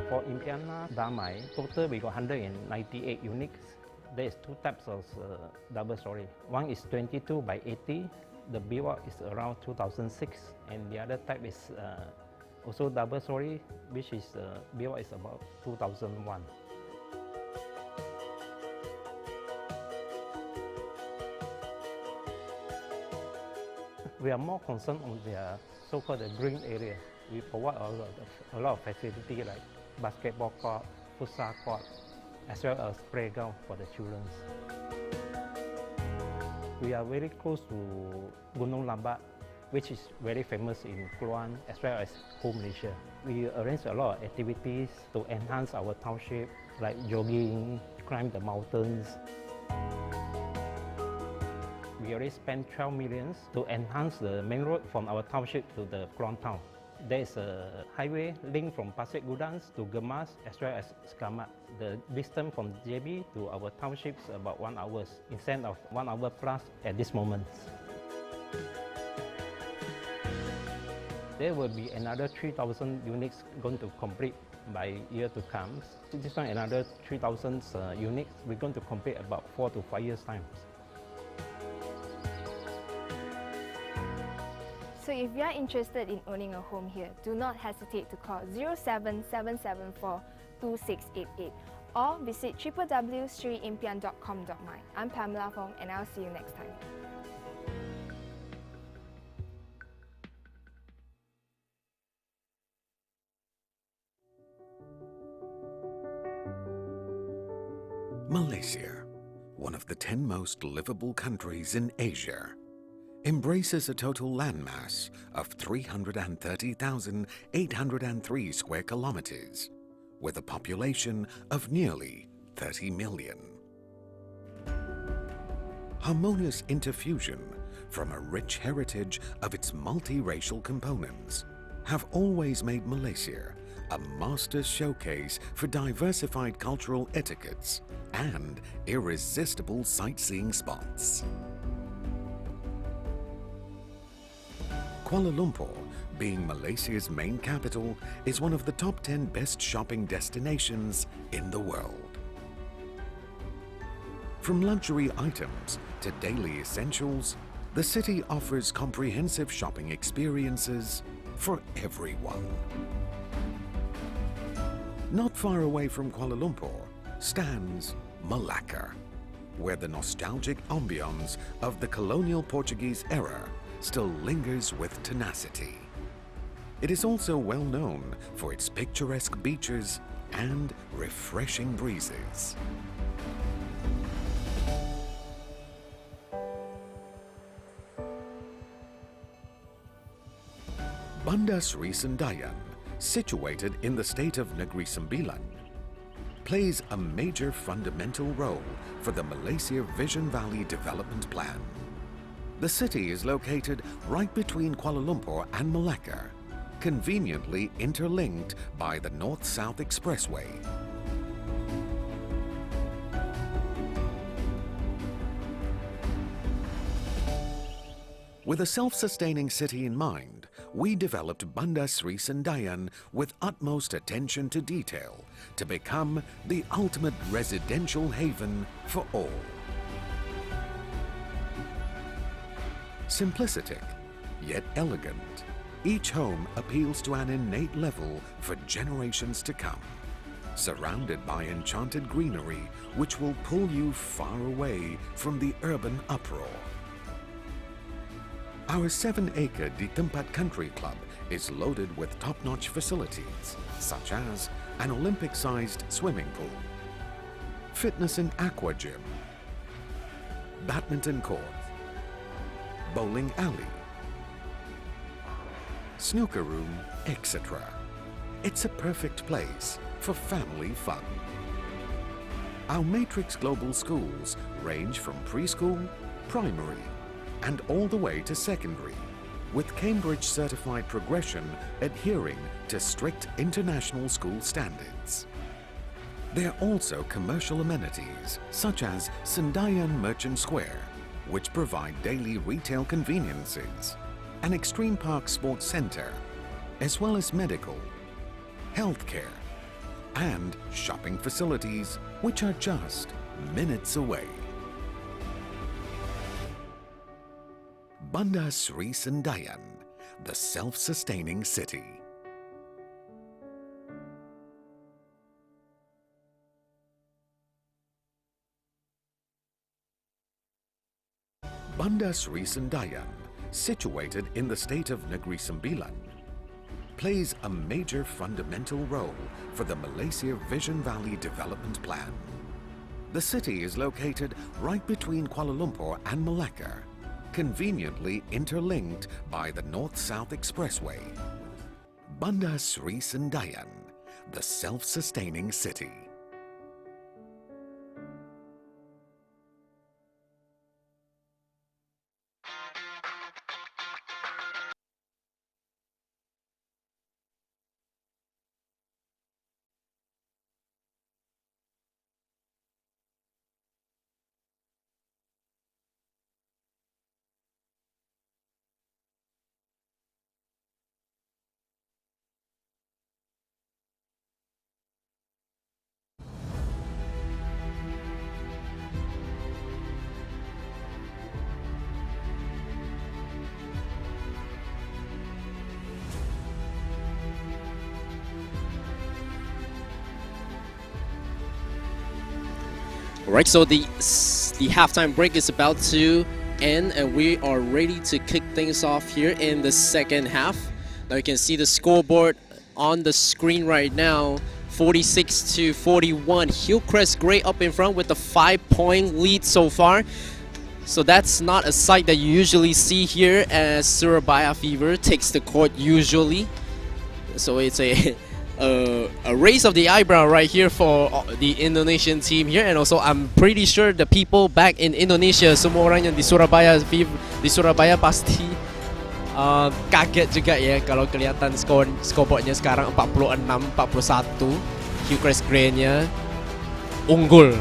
For Impiana Damai, total we got 198 units. There is 2 types of double story. One is 22 by 80. The build-up is around 2006, and the other type is also double story, which is build-up is about 2001. We are more concerned on their so-called green area. We provide a lot of facility like basketball court, futsal court, as well as playground for the children. We are very close to Gunung Lambat, which is very famous in Keluan as well as whole Malaysia. We arrange a lot of activities to enhance our township, like jogging, climb the mountains. We already spent 12 million to enhance the main road from our township to the Keluan town. There is a highway link from Pasir Gudang to Gemas as well as Sekamat. The distance from JB to our township is about 1 hour, instead of 1 hour plus at this moment. There will be another 3,000 units going to complete by year to come. This one another 3,000 units. We're going to complete about 4 to 5 years time. So if you are interested in owning a home here, do not hesitate to call 07774 2688 or visit www.sriimpian.com.my. I'm Pamela Fong and I'll see you next time. Malaysia, one of the 10 most livable countries in Asia, embraces a total landmass of 330,803 square kilometers, with a population of nearly 30 million. Harmonious interfusion from a rich heritage of its multiracial components have always made Malaysia a master showcase for diversified cultural etiquettes and irresistible sightseeing spots. Kuala Lumpur, being Malaysia's main capital, is one of the top 10 best shopping destinations in the world. From luxury items to daily essentials, the city offers comprehensive shopping experiences for everyone. Not far away from Kuala Lumpur stands Malacca, where the nostalgic ambience of the colonial Portuguese era still lingers with tenacity. It is also well known for its picturesque beaches and refreshing breezes. Banda Sri Sandayan, situated in the state of Negeri Sembilan, plays a major fundamental role for the Malaysia Vision Valley Development Plan. The city is located right between Kuala Lumpur and Malacca, conveniently interlinked by the North-South Expressway. With a self-sustaining city in mind, we developed Banda Sri Sandayan with utmost attention to detail to become the ultimate residential haven for all. Simplistic, yet elegant, each home appeals to an innate level for generations to come, surrounded by enchanted greenery which will pull you far away from the urban uproar. Our 7-acre Di Tempat Country Club is loaded with top-notch facilities, such as an Olympic-sized swimming pool, fitness and aqua gym, badminton court, bowling alley, snooker room, etc. It's a perfect place for family fun. Our Matrix Global schools range from preschool, primary, and all the way to secondary, with Cambridge certified progression adhering to strict international school standards. There are also commercial amenities such as Sandayan Merchant Square, which provide daily retail conveniences, an Extreme Park Sports Centre, as well as medical, healthcare, and shopping facilities which are just minutes away. Banda Sri Sandayan, the self-sustaining city. Banda Sri Sandayan, situated in the state of Negeri Sembilan, plays a major fundamental role for the Malaysia Vision Valley Development Plan. The city is located right between Kuala Lumpur and Malacca, conveniently interlinked by the North-South Expressway. Banda Sri Sandayan, the self-sustaining city. Alright, so the halftime break is about to end and we are ready to kick things off here in the second half. Now you can see the scoreboard on the screen right now. 46-41. HILLCREST Grey up in front with a 5-point lead so far. So that's not a sight that you usually see here as Surabaya Fever takes the court usually. So it's a raise of the eyebrow right here for the Indonesian team here, and also I'm pretty sure the people back in Indonesia, semua orang yang di Surabaya pasti kaget juga ya kalau kelihatan scoreboardnya sekarang 46-41. HILLCREST Grey-nya unggul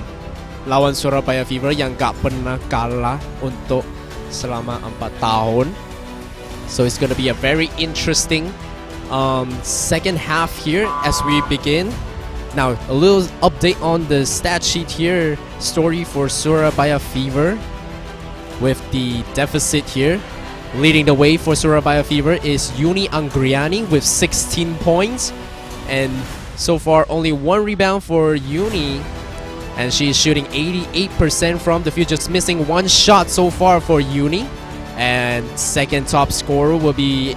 lawan Surabaya Fever yang gak pernah kalah untuk selama 4 tahun. So it's gonna be a very interesting second half here as we begin. Now a little update on the stat sheet here. Story for Surabaya Fever with the deficit here. Leading the way for Surabaya Fever is Uni Anggriani with 16 points, and so far only 1 rebound for Uni, and she is shooting 88% from the field, just missing 1 shot so far for Uni. And second top scorer will be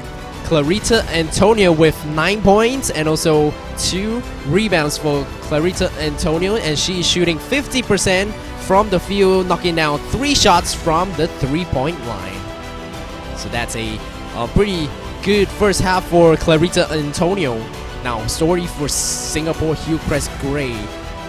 Clarita Antonio with 9 points and also 2 rebounds for Clarita Antonio, and she is shooting 50% from the field, knocking down 3 shots from the 3-point line. So that's a pretty good first half for Clarita Antonio. Now, story for Singapore HILLCREST Grey.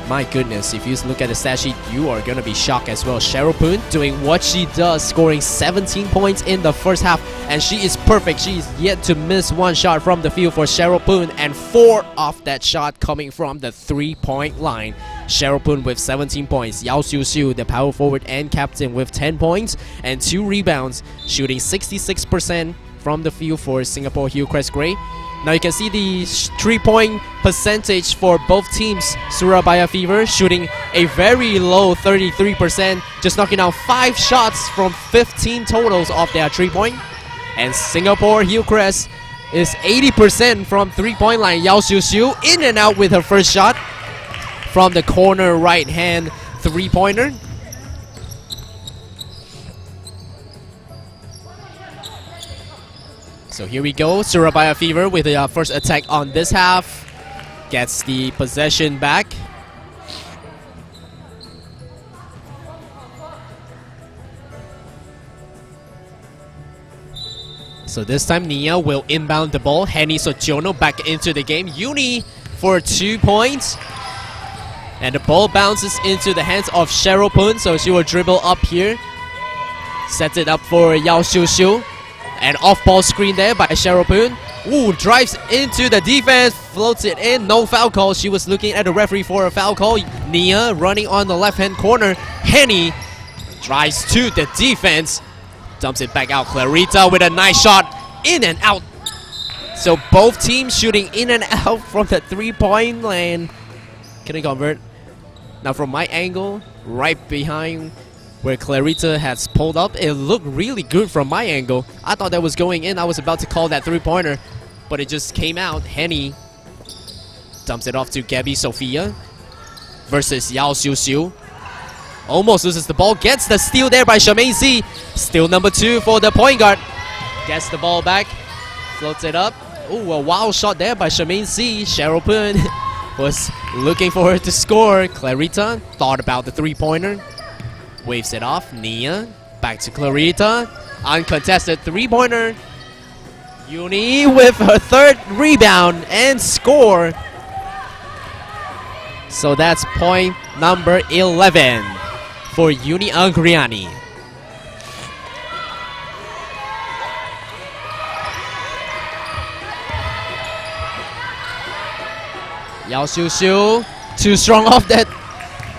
My goodness, if you look at the stat sheet, you are going to be shocked as well. Cheryl Poon doing what she does, scoring 17 points in the first half, and she is perfect. She is yet to miss 1 shot from the field for Cheryl Poon, and 4 of that shot coming from the 3-point line. Cheryl Poon with 17 points. Yao Xiu Xiu, the power forward and captain, with 10 points and 2 rebounds, shooting 66% from the field for Singapore HILLCREST Grey. Now you can see the 3-point percentage for both teams. Surabaya Fever shooting a very low 33%, just knocking out 5 shots from 15 totals of their 3-point. And Singapore HILLCREST is 80% from 3-point line. Yao Xiu Xiu in and out with her first shot from the corner right-hand 3-pointer. So here we go, Surabaya Fever with the first attack on this half. Gets the possession back. So this time Nia will inbound the ball. Henny Sojourno back into the game. Uni for 2 points. And the ball bounces into the hands of Cheryl Poon, so she will dribble up here. Sets it up for Yao Xiu Xiu. An off-ball screen there by Cheryl Poon. Ooh, drives into the defense, floats it in, no foul call. She was looking at the referee for a foul call. Nia running on the left-hand corner. Henny drives to the defense, dumps it back out. Clarita with a nice shot, in and out. So both teams shooting in and out from the 3-point line. Couldn't convert. Now from my angle, right behind where Clarita has pulled up, it looked really good from my angle. I thought that was going in. I was about to call that 3-pointer, but it just came out. Henny dumps it off to Gabby Sophia versus Yao Xiu Xiu. Almost loses the ball. Gets the steal there by Charmaine Z. Steal number 2 for the point guard. Gets the ball back. Floats it up. Ooh, a wild shot there by Charmaine Z. Cheryl Poon was looking for her to score. Clarita thought about the 3-pointer. Waves it off. Nia back to Clarita. Uncontested 3-pointer. Uni with her 3rd rebound and score. So that's point number 11 for Uni Angriani. Yao Xiu Xiu too strong off that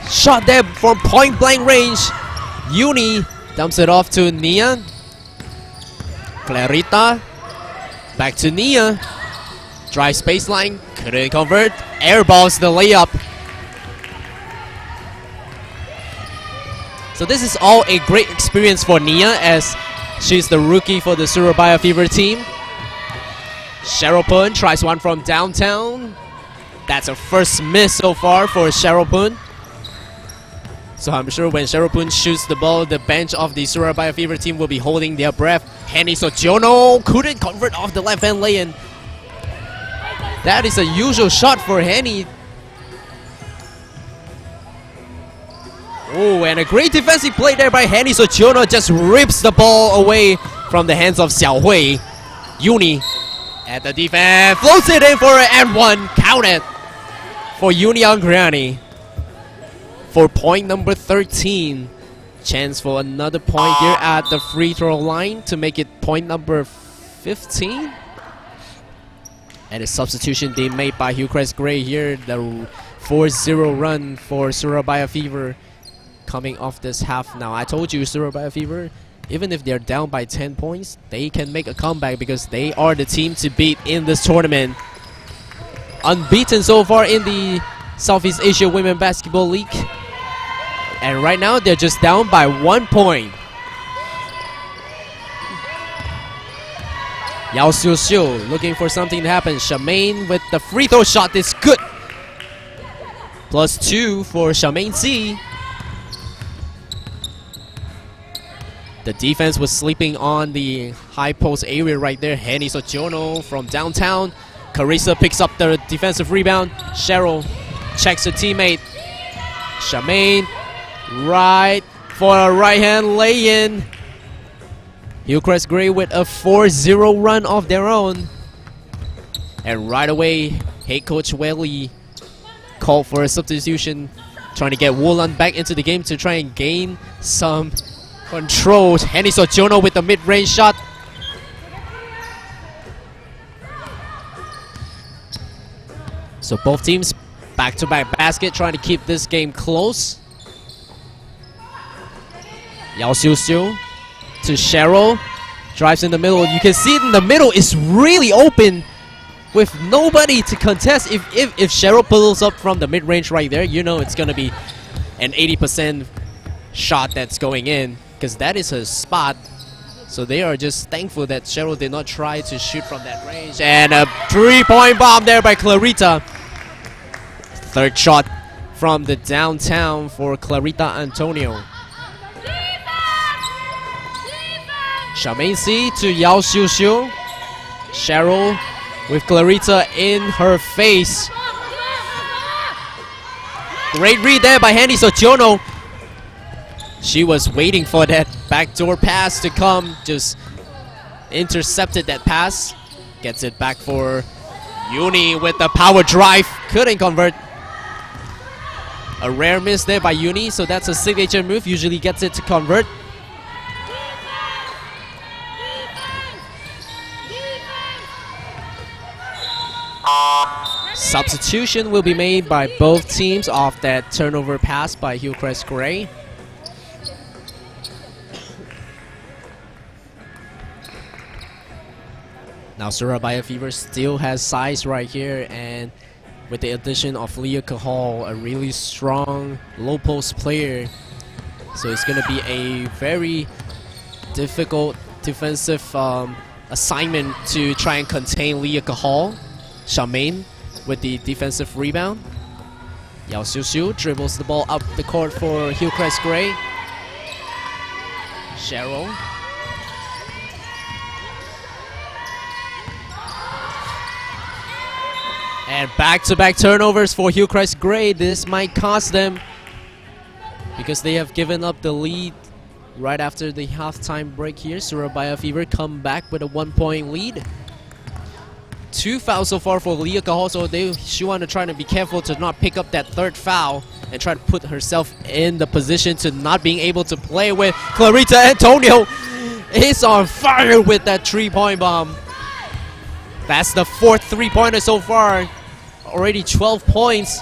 shot there from point blank range. Uni dumps it off to Nia. Clarita back to Nia. Drive baseline, couldn't convert. Airballs the layup. So this is all a great experience for Nia, as she's the rookie for the Surabaya Fever team. Cheryl Poon tries one from downtown. That's her first miss so far for Cheryl Poon. So I'm sure when Cheryl Poon shoots the ball, the bench of the Surabaya Fever team will be holding their breath. Henny Sojourno couldn't convert off the left-hand lay-in. That is a usual shot for Henny. Oh, and a great defensive play there by Henny Sojourno. Just rips the ball away from the hands of Xiao Hui. Uni at the defense, floats it in for an and 1. Counted for Uni Angriani. For point number 13. Chance for another point here at the free throw line to make it point number 15. And a substitution being made by HILLCREST Grey here. The 4-0 run for Surabaya Fever coming off this half. Now I told you, Surabaya Fever, even if they're down by 10 points, they can make a comeback because they are the team to beat in this tournament. Unbeaten so far in the Southeast Asia Women Basketball League. And right now, they're just down by 1 point. Yao Xiu Xiu looking for something to happen. Charmaine with the free throw shot is good. +2 for Charmaine Z. The defense was sleeping on the high post area right there. Henny Sojourno from downtown. Carissa picks up the defensive rebound. Cheryl checks her teammate. Charmaine right for a right hand lay-in. Hillcrest Gray with a 4-0 run of their own. And right away, head coach Welly called for a substitution, trying to get Woolan back into the game to try and gain some control. Henny Sojourno with the mid-range shot. So both teams back-to-back basket, trying to keep this game close. Yao Xiu Xiu to Cheryl. Drives in the middle. You can see it in the middle is really open with nobody to contest. If Cheryl pulls up from the mid-range right there, you know it's going to be an 80% shot that's going in, because that is her spot. So they are just thankful that Cheryl did not try to shoot from that range. And a 3-point bomb there by Clarita. Third shot from the downtown for Clarita Antonio. Charmaine C to Yao Xiu Xiu. Cheryl with Clarita in her face. Great read there by Henny Sojourno. She was waiting for that backdoor pass to come. Just intercepted that pass. Gets it back for Uni with the power drive. Couldn't convert. A rare miss there by Uni, so that's a signature move. Usually gets it to convert. Substitution will be made by both teams off that turnover pass by Hillcrest Gray. Now Surabaya Fever still has size right here, and with the addition of Leah Cahal, a really strong low post player, so it's going to be a very difficult defensive assignment to try and contain Leah Cahal. Charmaine with the defensive rebound. Yao Xiu Xiu dribbles the ball up the court for Hillcrest Gray. Cheryl. And back-to-back turnovers for Hillcrest Gray. This might cost them, because they have given up the lead right after the halftime break here. Surabaya Fever come back with a 1-point lead. 2 fouls so far for Leah Cahal, so she want to try to be careful to not pick up that third foul and try to put herself in the position to not being able to play with. Clarita Antonio is on fire with that 3-point bomb. That's the 4th 3-pointer so far. Already 12 points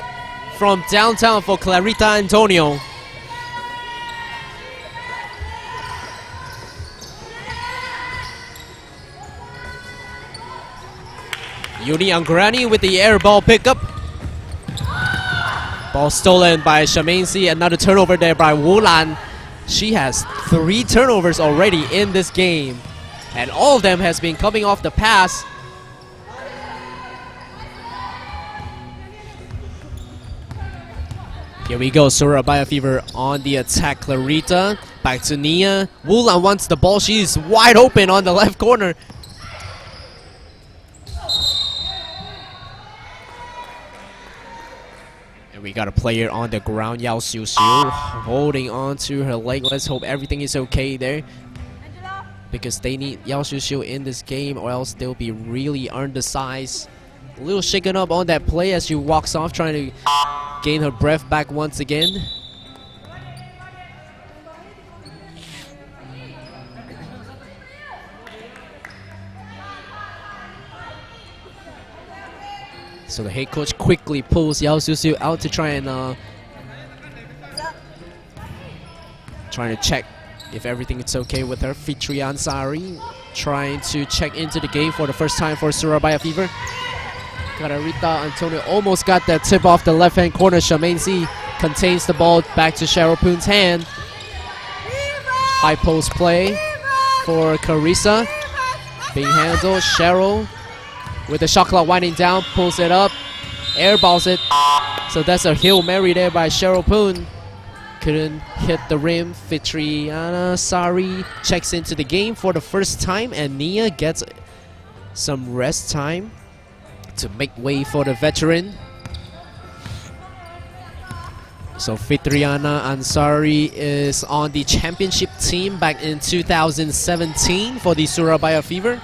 from downtown for Clarita Antonio. Uni Angrani with the air ball pickup. Ball stolen by Charmaine C. Another turnover there by Wulan. She has 3 turnovers already in this game, and all of them has been coming off the pass. Here we go, Surabaya Fever on the attack. Clarita back to Nia. Wulan wants the ball. She's wide open on the left corner. And we got a player on the ground, Yao Xiu Xiu, holding on to her leg. Let's hope everything is okay there, because they need Yao Xiu Xiu in this game, or else they'll be really undersized. A little shaken up on that play as she walks off, trying to gain her breath back once again. So the head coach quickly pulls Yao Xiu Xiu out to try and trying to check if everything is okay with her. Fitri Ansari trying to check into the game for the first time for Surabaya Fever. Clarita Antonio almost got that tip off the left-hand corner. Charmaine C contains the ball back to Cheryl Poon's hand. High post play for Carissa. Being handled. Cheryl with the shot clock winding down, pulls it up, airballs it. So that's a Hail Mary there by Cheryl Poon. couldn't hit the rim. Fitriana Sari checks into the game for the first time, and Nia gets some rest time to make way for the veteran. So Fitriana Ansari is on the championship team back in 2017 for the Surabaya Fever.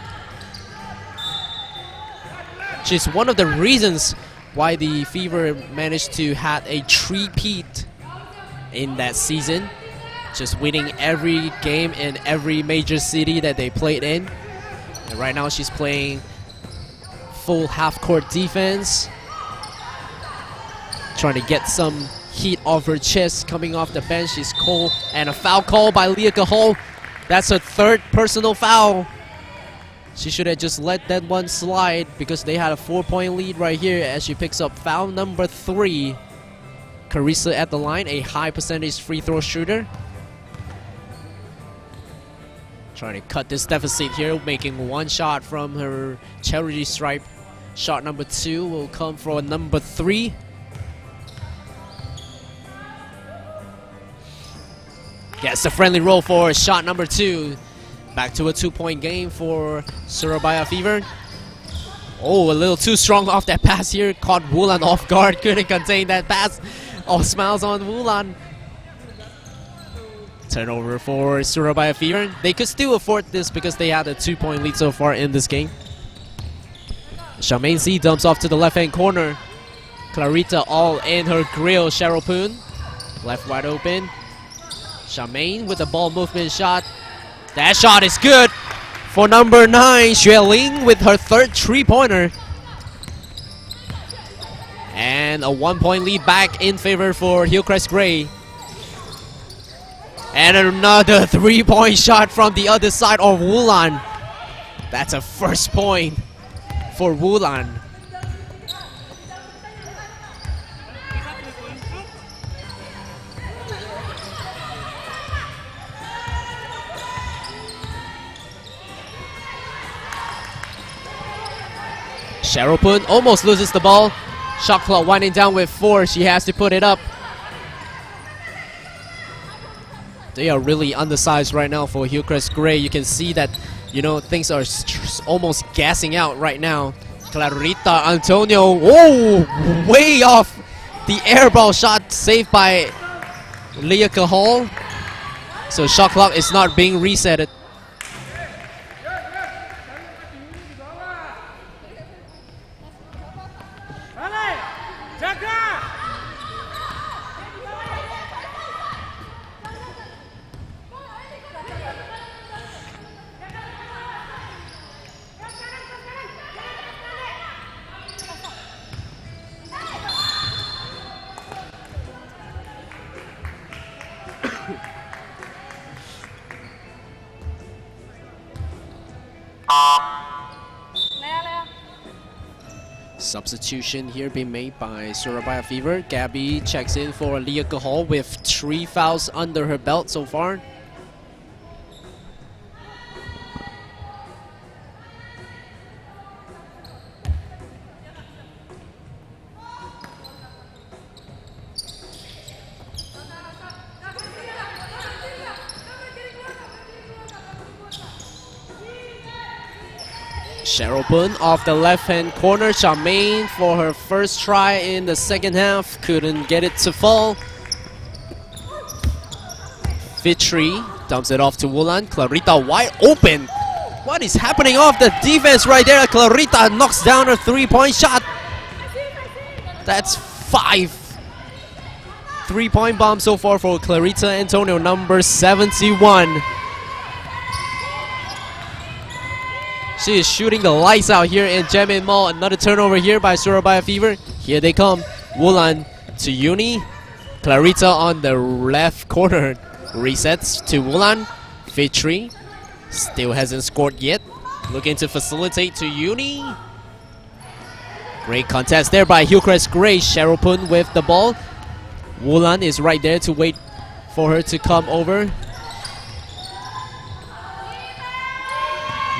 She's one of the reasons why the Fever managed to have a three-peat in that season, just winning every game in every major city that they played in. And right now she's playing full half-court defense, trying to get some heat off her chest coming off the bench. She's cold, and a foul call by Leah Cahol. That's her third personal foul. She should have just let that one slide because they had a 4-point lead right here as she picks up foul number 3. Carissa at the line, a high percentage free throw shooter. Trying to cut this deficit here, making one shot from her charity stripe. Shot number 2 will come for number 3. Gets a friendly roll for shot number 2. Back to a 2-point game for Surabaya Fever. Oh, a little too strong off that pass here. Caught Wulan off guard. Couldn't contain that pass. All smiles on Wulan. Turnover for Surabaya Fever. They could still afford this because they had a 2-point lead so far in this game. Charmaine C dumps off to the left-hand corner. Clarita all in her grill. Cheryl Poon. Left wide open. Charmaine with the ball movement shot. That shot is good for number 9, Xue Ling with her third 3-pointer. And a 1-point lead back in favor for Hillcrest Gray. And another 3-point shot from the other side of Wulan. That's a first point for Wulan. Cheryl Poon almost loses the ball. Shot clock winding down with 4. She has to put it up. They are really undersized right now for Hillcrest Gray. You can see that, you know, things are almost gassing out right now. Clarita Antonio, oh, way off the air ball shot saved by Leah Cahol. So shot clock is not being resetted. Substitution here being made by Surabaya Fever. Gabby checks in for Leah Cahol with 3 fouls under her belt so far. Cheryl Poon off the left-hand corner. Charmaine for her first try in the second half. Couldn't get it to fall. Fitri dumps it off to Wulan. Clarita wide open. What is happening off the defense right there? Clarita knocks down her 3-point shot. That's 5. 3-point bomb so far for Clarita Antonio, number 71. She is shooting the lights out here in Jamin Mall. Another turnover here by Surabaya Fever. Here they come. Wulan to Uni. Clarita on the left corner. Resets to Wulan. Fitri still hasn't scored yet. Looking to facilitate to Uni. Great contest there by Hillcrest Gray. Cheryl Poon with the ball. Wulan is right there to wait for her to come over.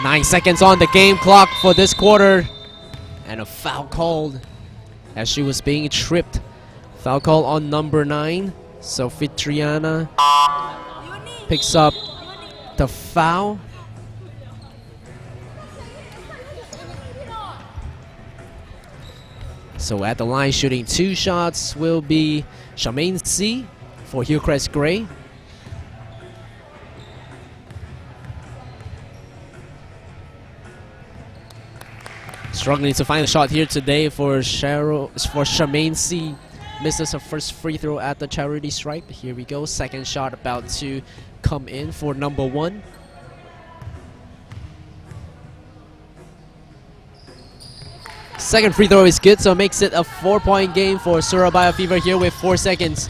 9 seconds on the game clock for this quarter. And a foul called as she was being tripped. Foul call on number 9. So Fitriana picks up the foul. So at the line shooting 2 shots will be Charmaine C for HILLCREST Grey. Struggling to find a shot here today for Charmaine C. Misses her first free throw at the charity stripe. Here we go. Second shot about to come in for number 1. Second free throw is good, so makes it a 4-point game for Surabaya Fever here with 4 seconds.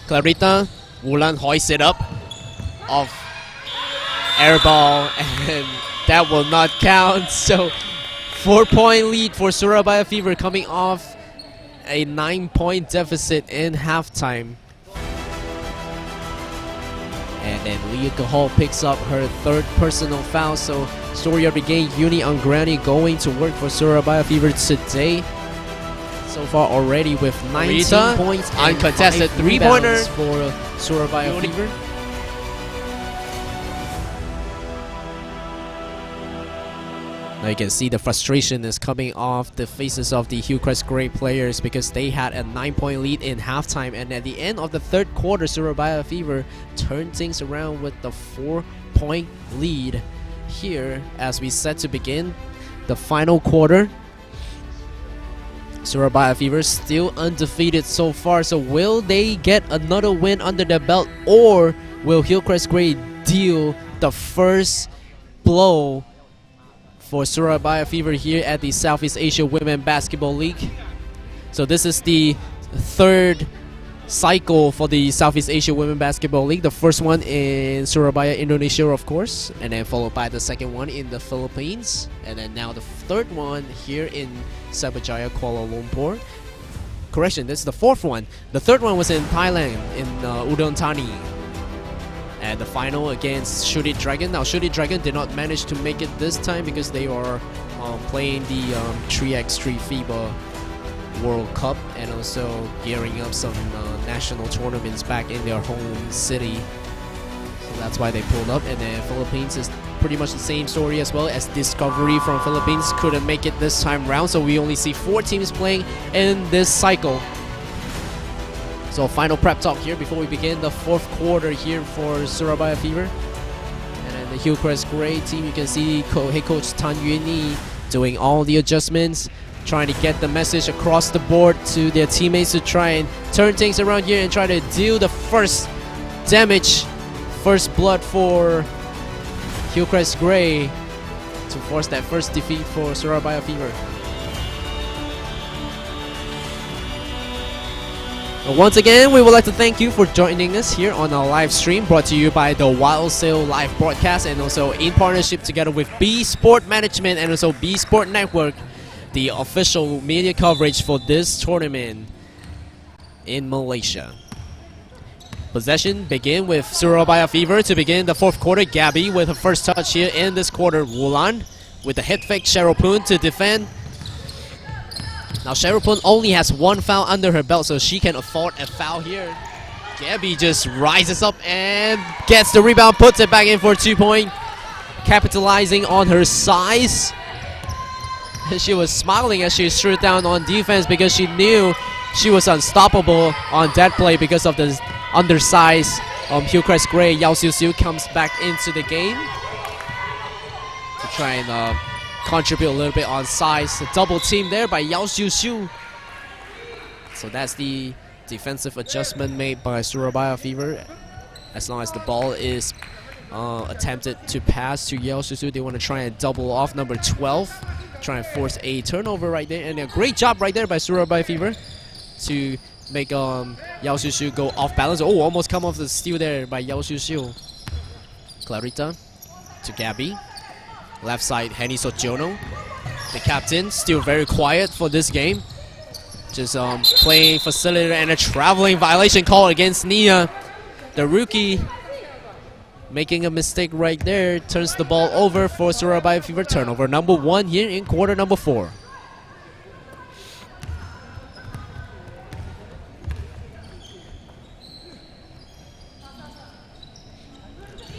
Clarita, Wulan hoists it up. Off air ball, and that will not count. So 4-point lead for Surabaya Fever coming off a 9-point deficit in halftime. And then Leah Cahal picks up her 3rd personal foul. So story of the game, Uni Angrani going to work for Surabaya Fever today. So far already with 19 points and uncontested 5 3-pointer rebounds for Surabaya Fever. Now you can see the frustration is coming off the faces of the HILLCREST Grey players because they had a 9-point lead in halftime, and at the end of the 3rd quarter, Surabaya Fever turned things around with the 4-point lead. Here, as we set to begin the final quarter, Surabaya Fever still undefeated so far. So will they get another win under their belt, or will HILLCREST Grey deal the first blow for Surabaya Fever here at the Southeast Asia Women Basketball League? So this is the 3rd cycle for the Southeast Asia Women Basketball League. The first one in Surabaya, Indonesia, of course, and then followed by the second one in the Philippines, and then now the 3rd one here in CYBERJAYA, Kuala Lumpur. Correction, this is the 4th one. The 3rd one was in Thailand, in Udon Thani. And the final against Shooty Dragon. Now Shooty Dragon did not manage to make it this time because they are playing the 3x3 FIBA World Cup and also gearing up some national tournaments back in their home city. So that's why they pulled up. And then Philippines is pretty much the same story as well, as Discovery from Philippines couldn't make it this time round. So we only see 4 teams playing in this cycle. So final prep talk here before we begin the 4th quarter here for Surabaya Fever. And then the HILLCREST Grey team, you can see head coach Tan Yuni doing all the adjustments, trying to get the message across the board to their teammates to try and turn things around here and try to deal the first damage, first blood for HILLCREST Grey to force that first defeat for Surabaya Fever. Once again, we would like to thank you for joining us here on our live stream, brought to you by the THEWOWSALE live broadcast, and also in partnership together with BSPORT Management and also BSPORT Network, the official media coverage for this tournament in Malaysia. Possession begin with Surabaya Fever to begin the 4th quarter. Gabby with her first touch here in this quarter. Wulan with the head fake. Cheryl Poon to defend. Now Cheryl Poon only has 1 foul under her belt, so she can afford a foul here. Gabby just rises up and gets the rebound, puts it back in for a 2-point, capitalizing on her size. She was smiling as she threw down on defense because she knew she was unstoppable on that play because of the undersized HILLCREST Grey. Yao Xiu Xiu comes back into the game to try and contribute a little bit on size. A double team there by Yao Xiu Xiu. So that's the defensive adjustment made by Surabaya Fever. As long as the ball is attempted to pass to Yao Xiu Xiu, they want to try and double off number 12. Try and force a turnover right there. And a great job right there by Surabaya Fever to make Yao Xiu Xiu go off balance. Oh, almost come off the steal there by Yao Xiu Xiu. Clarita to Gabby. Left side, Henny Sojono. The captain, still very quiet for this game. Just playing facilitator, and a traveling violation call against Nia. The rookie making a mistake right there. Turns the ball over for Surabaya Fever. Turnover number 1 here in quarter number 4.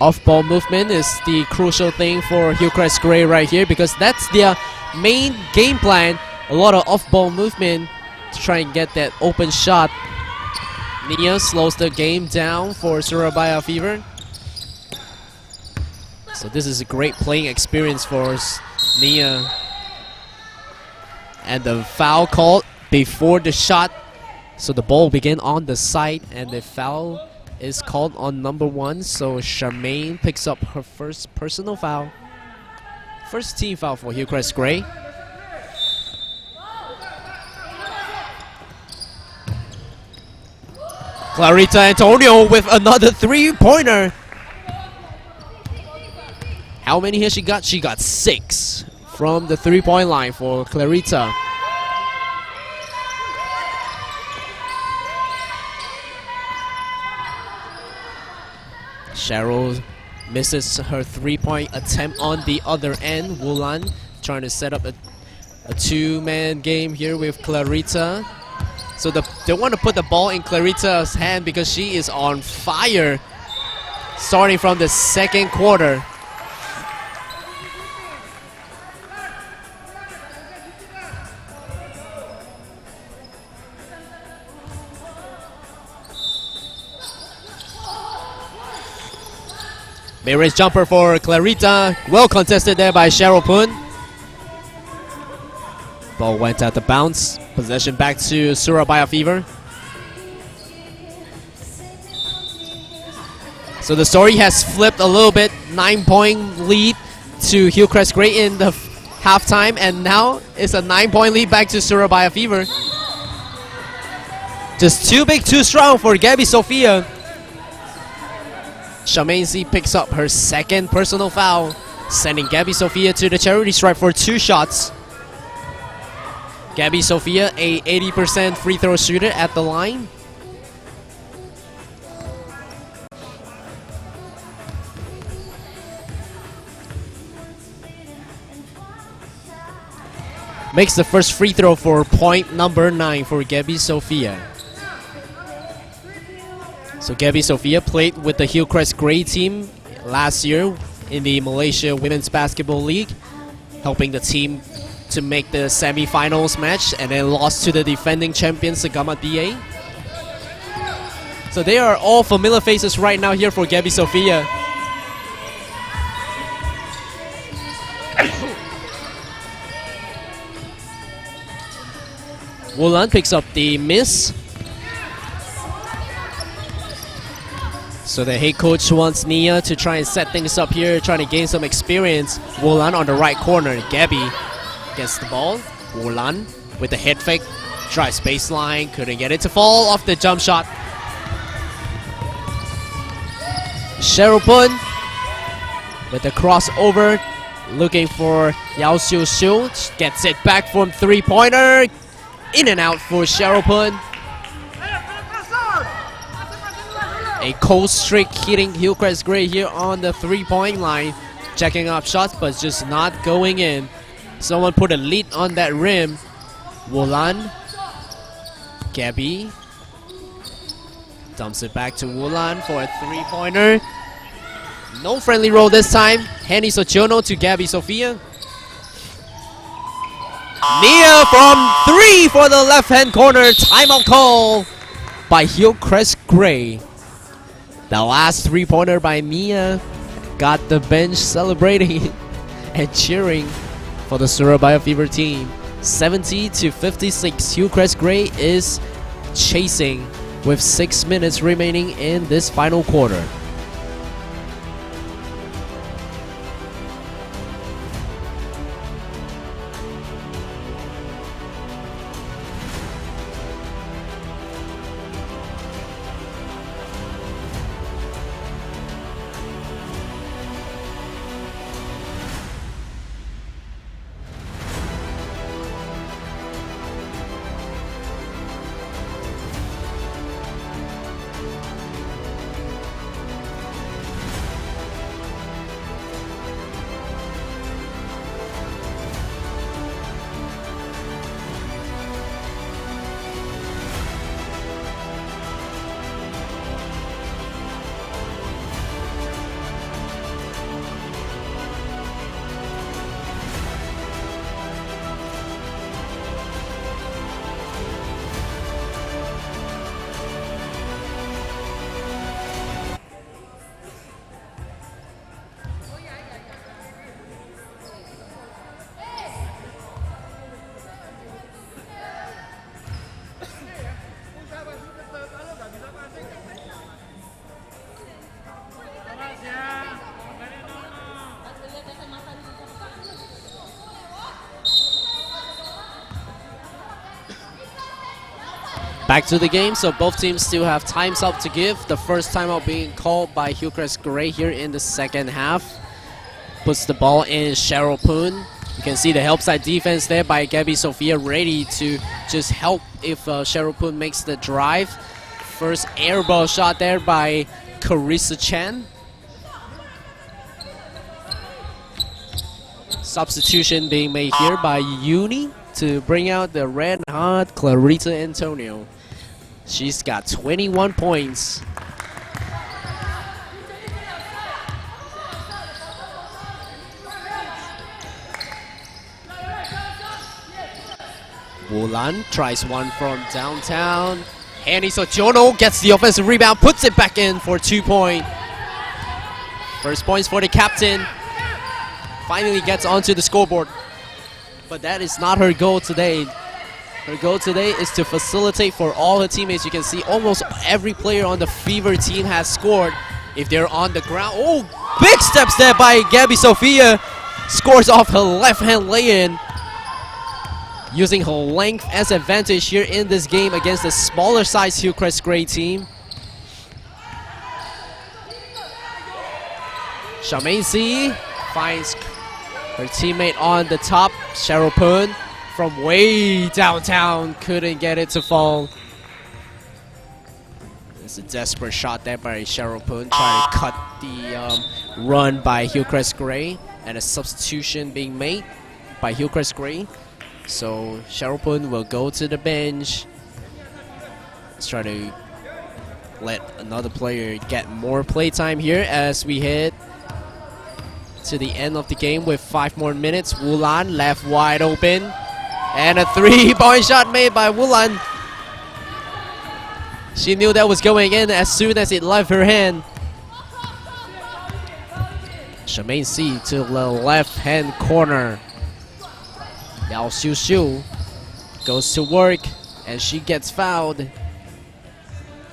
Off-ball movement is the crucial thing for HILLCREST Grey right here, because that's their main game plan. A lot of off-ball movement to try and get that open shot. Nia slows the game down for Surabaya Fever. So this is a great playing experience for Nia. And the foul called before the shot. So the ball began on the side and the foul is called on number 1. So Charmaine picks up her first personal foul. First team foul for HILLCREST Grey. Clarita Antonio with another 3-pointer. How many has she got? She got 6 from the 3-point line for Clarita. Cheryl misses her 3-point attempt on the other end. Wulan trying to set up a 2-man game here with Clarita. So they want to put the ball in Clarita's hand because she is on fire starting from the second quarter. Mid-range jumper for Clarita. Well contested there by Cheryl Poon. Ball went out of bounds. Possession back to Surabaya Fever. So the story has flipped a little bit. 9-point lead to HILLCREST Grey in the halftime, and now it's a 9-point lead back to Surabaya Fever. Just too big, too strong for Gabby Sophia. Charmaine Z picks up her second personal foul, sending Gabby Sophia to the charity stripe for 2 shots. Gabby Sophia, a 80% free throw shooter at the line. Makes the first free throw for point number 9 for Gabby Sophia. So Gabby Sophia played with the HILLCREST Grey team last year in the Malaysia Women's Basketball League, helping the team to make the semi-finals match, and then lost to the defending champions Sagama DA. So they are all familiar faces right now here for Gabby Sophia. Wulan picks up the miss. So the head coach wants Nia to try and set things up here, trying to gain some experience. Wulan on the right corner. Gabby gets the ball. Wulan with the head fake. Drives baseline. Couldn't get it to fall off the jump shot. Cheryl Poon with the crossover. Looking for Yao Xiu Xiu. Gets it back from 3-pointer. In and out for Cheryl Poon. A cold streak hitting HILLCREST Grey here on the 3-point line. Checking up shots, but just not going in. Someone put a lead on that rim. Wulan. Gabby. Dumps it back to Wulan for a 3-pointer. No friendly roll this time. Henny Sojono to Gabby Sophia. Nia from 3 for the left-hand corner. Timeout call by HILLCREST Grey. The last 3-pointer by Nia got the bench celebrating and cheering for the Surabaya Fever team. 70-56. HILLCREST Grey is chasing with 6 minutes remaining in this final quarter. Back to the game, so both teams still have times up to give. The first timeout being called by HILLCREST Grey here in the second half. Puts the ball in Cheryl Poon. You can see the help side defense there by Gabby Sophia, ready to just help if Cheryl Poon makes the drive. First air ball shot there by Carissa Chan. Substitution being made here by Uni to bring out the red-hot Clarita Antonio. She's got 21 points. Wulan tries one from downtown. Hanny Sojono gets the offensive rebound, puts it back in for 2 points. First points for the captain. Finally gets onto the scoreboard. But that is not her goal today. Her goal today is to facilitate for all her teammates. You can see almost every player on the Fever team has scored if they're on the ground. Oh, big steps there by Gabby Sophia. Scores off her left-hand lay-in. Using her length as advantage here in this game against the smaller size HILLCREST Grey team. Charmaine C finds her teammate on the top, Cheryl Poon, from way downtown, couldn't get it to fall. It's a desperate shot there by Cheryl Poon, trying to cut the run by HILLCREST Grey, and a substitution being made by HILLCREST Grey. So Cheryl Poon will go to the bench. Let's try to let another player get more playtime here as we head to the end of the game with 5 more minutes. Wulan left wide open. And a 3-point shot made by Wulan. She knew that was going in as soon as it left her hand. Charmaine C to the left-hand corner. Yao Xiu Xiu goes to work and she gets fouled.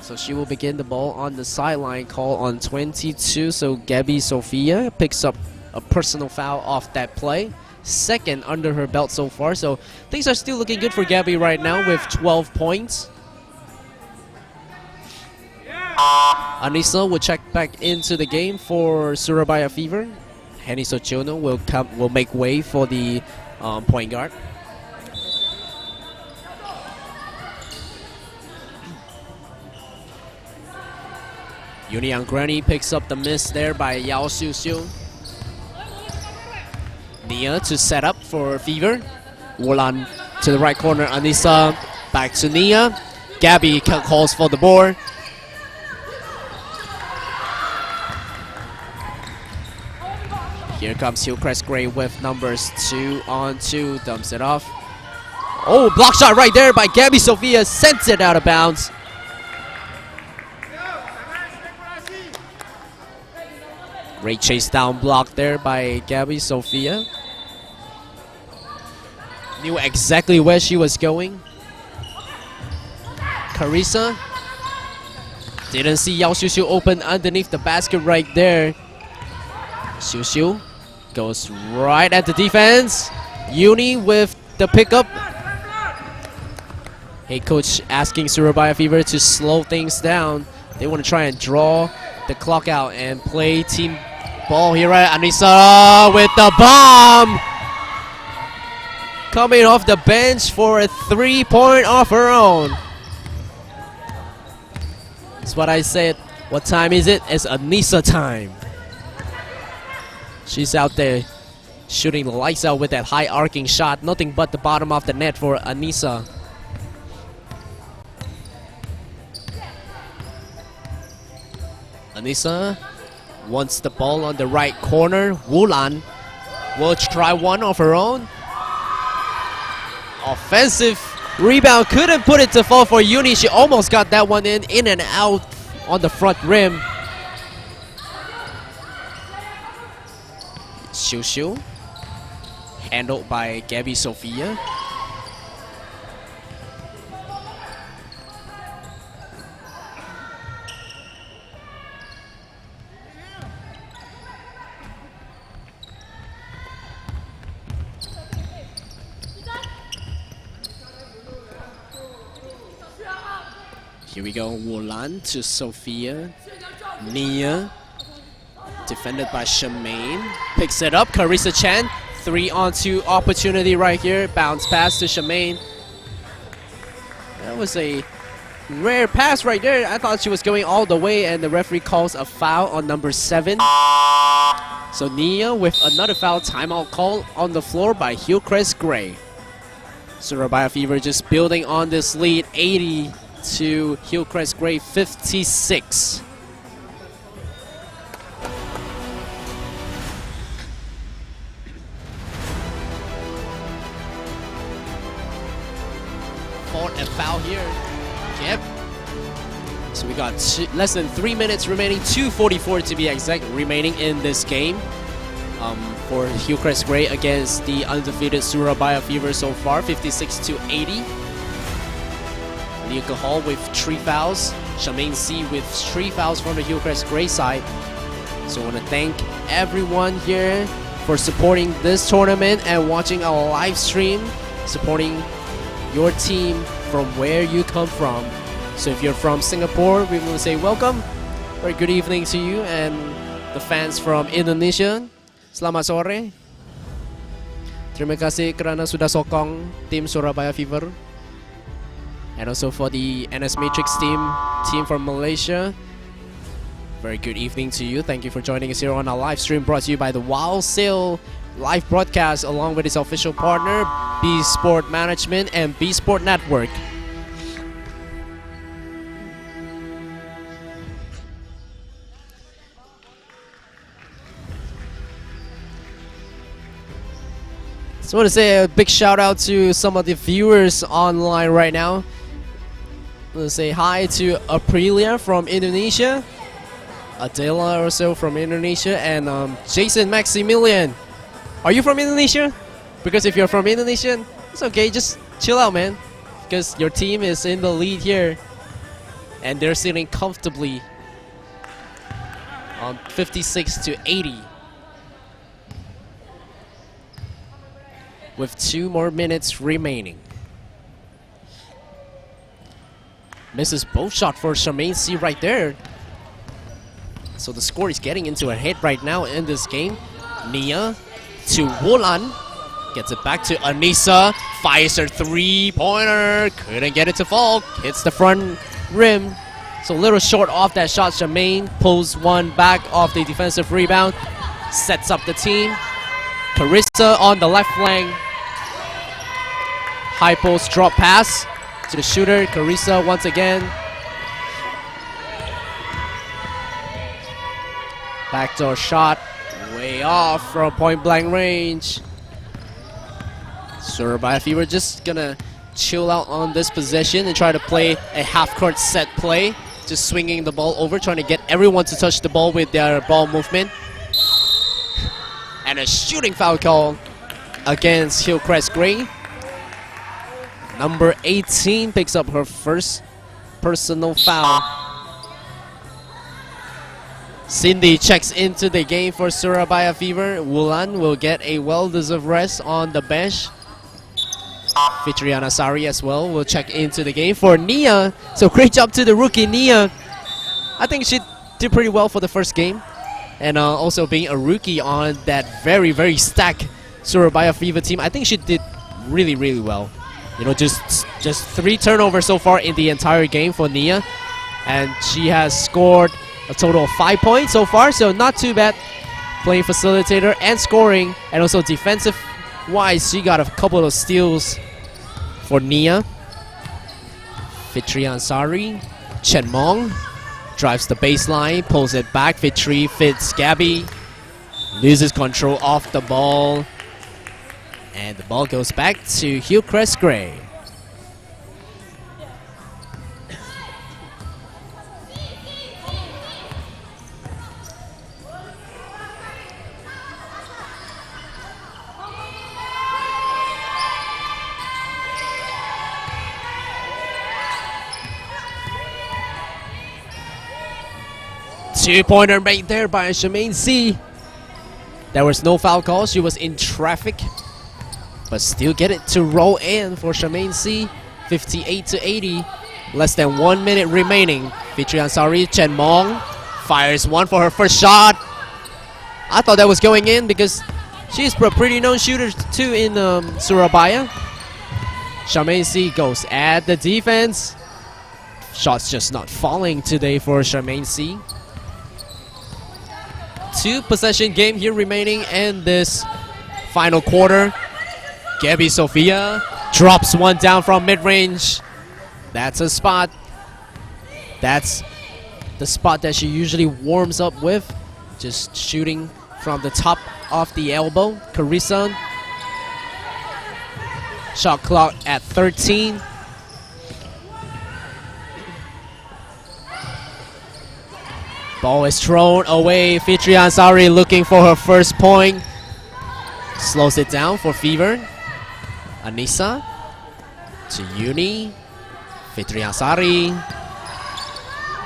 So she will begin the ball on the sideline, call on 22. So Gabby Sophia picks up a personal foul off that play. Second under her belt so far. So things are still looking good for Gabby right now with 12 points. Anissa will check back into the game for Surabaya Fever. Henny Sochono will make way for the point guard. Union Granny picks up the miss there by Yao Xiu Xiu. Nia to set up for Fever. Wulan to the right corner. Anissa back to Nia. Gabby calls for the board. Here comes HILLCREST Grey with numbers 2 on 2. Dumps it off. Oh, block shot right there by Gabby Sophia. Sends it out of bounds. Great chase down block there by Gabby Sophia. Knew exactly where she was going. Carissa didn't see Yao Xiu Xiu open underneath the basket right there. Xiu Xiu goes right at the defense. Uni with the pickup. Hey, coach asking Surabaya Fever to slow things down. They want to try and draw the clock out and play team ball here. Right, Anissa with the bomb. Coming off the bench for a 3-point of her own. That's what I said. What time is it? It's Anissa time. She's out there shooting the lights out with that high arcing shot. Nothing but the bottom of the net for Anissa. Anissa wants the ball on the right corner. Wulan will try one of her own. Offensive rebound, couldn't put it to fall for Uni. She almost got that one in and out on the front rim. Xiu Xiu, handled by Gabby Sophia. Here we go, Wulan to Sophia. Nia, defended by Shemaine. Picks it up, Carissa Chen. 3-on-2 opportunity right here. Bounce pass to Shemaine. That was a rare pass right there. I thought she was going all the way, and the referee calls a foul on number 7. So Nia with another foul, timeout call on the floor by HILLCREST Gray. Surabaya Fever just building on this lead, 80 to HILLCREST Gray 56. Fought a foul here. Yep. So we got less than 3 minutes remaining, 2:44 to be exact, remaining in this game. For HILLCREST Gray against the undefeated Surabaya Fever so far, 56-80. Nika Hall with 3 fouls. Shemaine C with 3 fouls from the HILLCREST Gray side. So I want to thank everyone here for supporting this tournament and watching our live stream, supporting your team from where you come from. So if you're from Singapore, we want to say welcome. Very good evening to you, and the fans from Indonesia, selamat sore. Terima kasih kerana sudah sokong tim Surabaya Fever. And also for the NS Matrix team from Malaysia. Very good evening to you. Thank you for joining us here on our live stream, brought to you by the THEWOWSALE live broadcast along with its official partner, BSPORT Management and BSPORT Network. So I want to say a big shout out to some of the viewers online right now. I want to say hi to Aprilia from Indonesia, Adela also from Indonesia, and Jason Maximilian. Are you from Indonesia? Because if you're from Indonesia, it's okay, just chill out, man. Because your team is in the lead here, and they're sitting comfortably on 56-80. With 2 more minutes remaining. Misses both shot for Shemaine C right there. So the score is getting into a hit right now in this game. Nia to Wulan. Gets it back to Anissa. Fires her 3-pointer. Couldn't get it to fall. Hits the front rim. So a little short off that shot. Shemaine pulls one back off the defensive rebound. Sets up the team. Carissa on the left flank. High post drop pass to the shooter. Carissa once again. Backdoor shot. Way off from point blank range. Surabaya Fever just gonna chill out on this possession and try to play a half-court set play. Just swinging the ball over, trying to get everyone to touch the ball with their ball movement. And a shooting foul call against HILLCREST Gray. Number 18 picks up her first personal foul. Cindy checks into the game for Surabaya Fever. Wulan will get a well-deserved rest on the bench. Fitriana Sari as well will check into the game for Nia. So great job to the rookie Nia. I think she did pretty well for the first game. And also being a rookie on that very, very stacked Surabaya Fever team, I think she did really, really well. You know, just 3 turnovers so far in the entire game for Nia. And she has scored a total of 5 points so far, so not too bad. Playing facilitator and scoring, and also defensive-wise, she got a couple of steals for Nia. Fitri Ansari, Chen Mong drives the baseline, pulls it back. Fitri fits Gabby, loses control off the ball, and the ball goes back to HILLCREST Gray. Two-pointer made there by Shemaine C. There was no foul call. She was in traffic, but still get it to roll in for Shemaine C. 58-80. Less than 1 minute remaining. Fitri Ansari, Chen Mong fires one for her first shot. I thought that was going in because she's a pretty known shooter too in Surabaya. Charmaine C goes at the defense. Shots just not falling today for Charmaine C. 2 possession game here remaining in this final quarter. Gabby Sophia drops one down from mid-range. That's a spot. That's the spot that she usually warms up with. Just shooting from the top of the elbow. Carissa. Shot clock at 13. Ball is thrown away. Fitri Ansari looking for her first point. Slows it down for Fever. Anissa to Uni. Fitri Ansari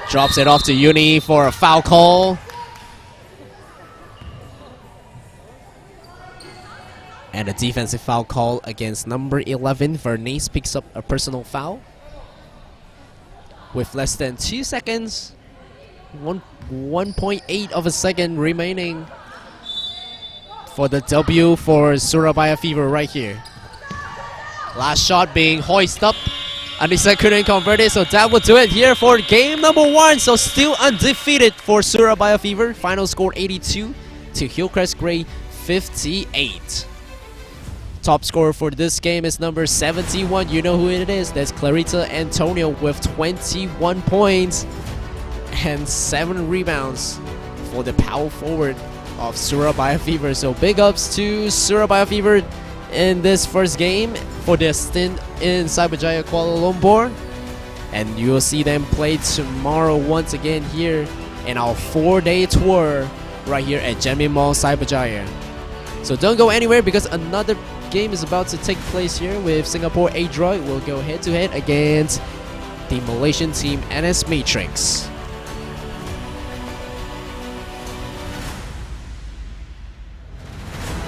drops it off to Uni for a foul call. And a defensive foul call against number 11. Vernice picks up a personal foul. With less than 2 seconds, 1.8 of a second remaining for the W for Surabaya Fever right here. Last shot being hoisted up. Anissa couldn't convert it, so that will do it here for game number 1. So still undefeated for Surabaya Fever. Final score 82 to Hillcrest Grey 58. Top scorer for this game is number 71. You know who it is. That's Clarita Antonio with 21 points and 7 rebounds for the power forward of Surabaya Fever. So big ups to Surabaya Fever in this first game for their stint in CYBERJAYA Kuala Lumpur. And you will see them play tomorrow once again here in our 4-day tour right here at Jamin Mall CYBERJAYA. So don't go anywhere because another game is about to take place here with Singapore Adroit. Will go head to head against the Malaysian team NS Matrix.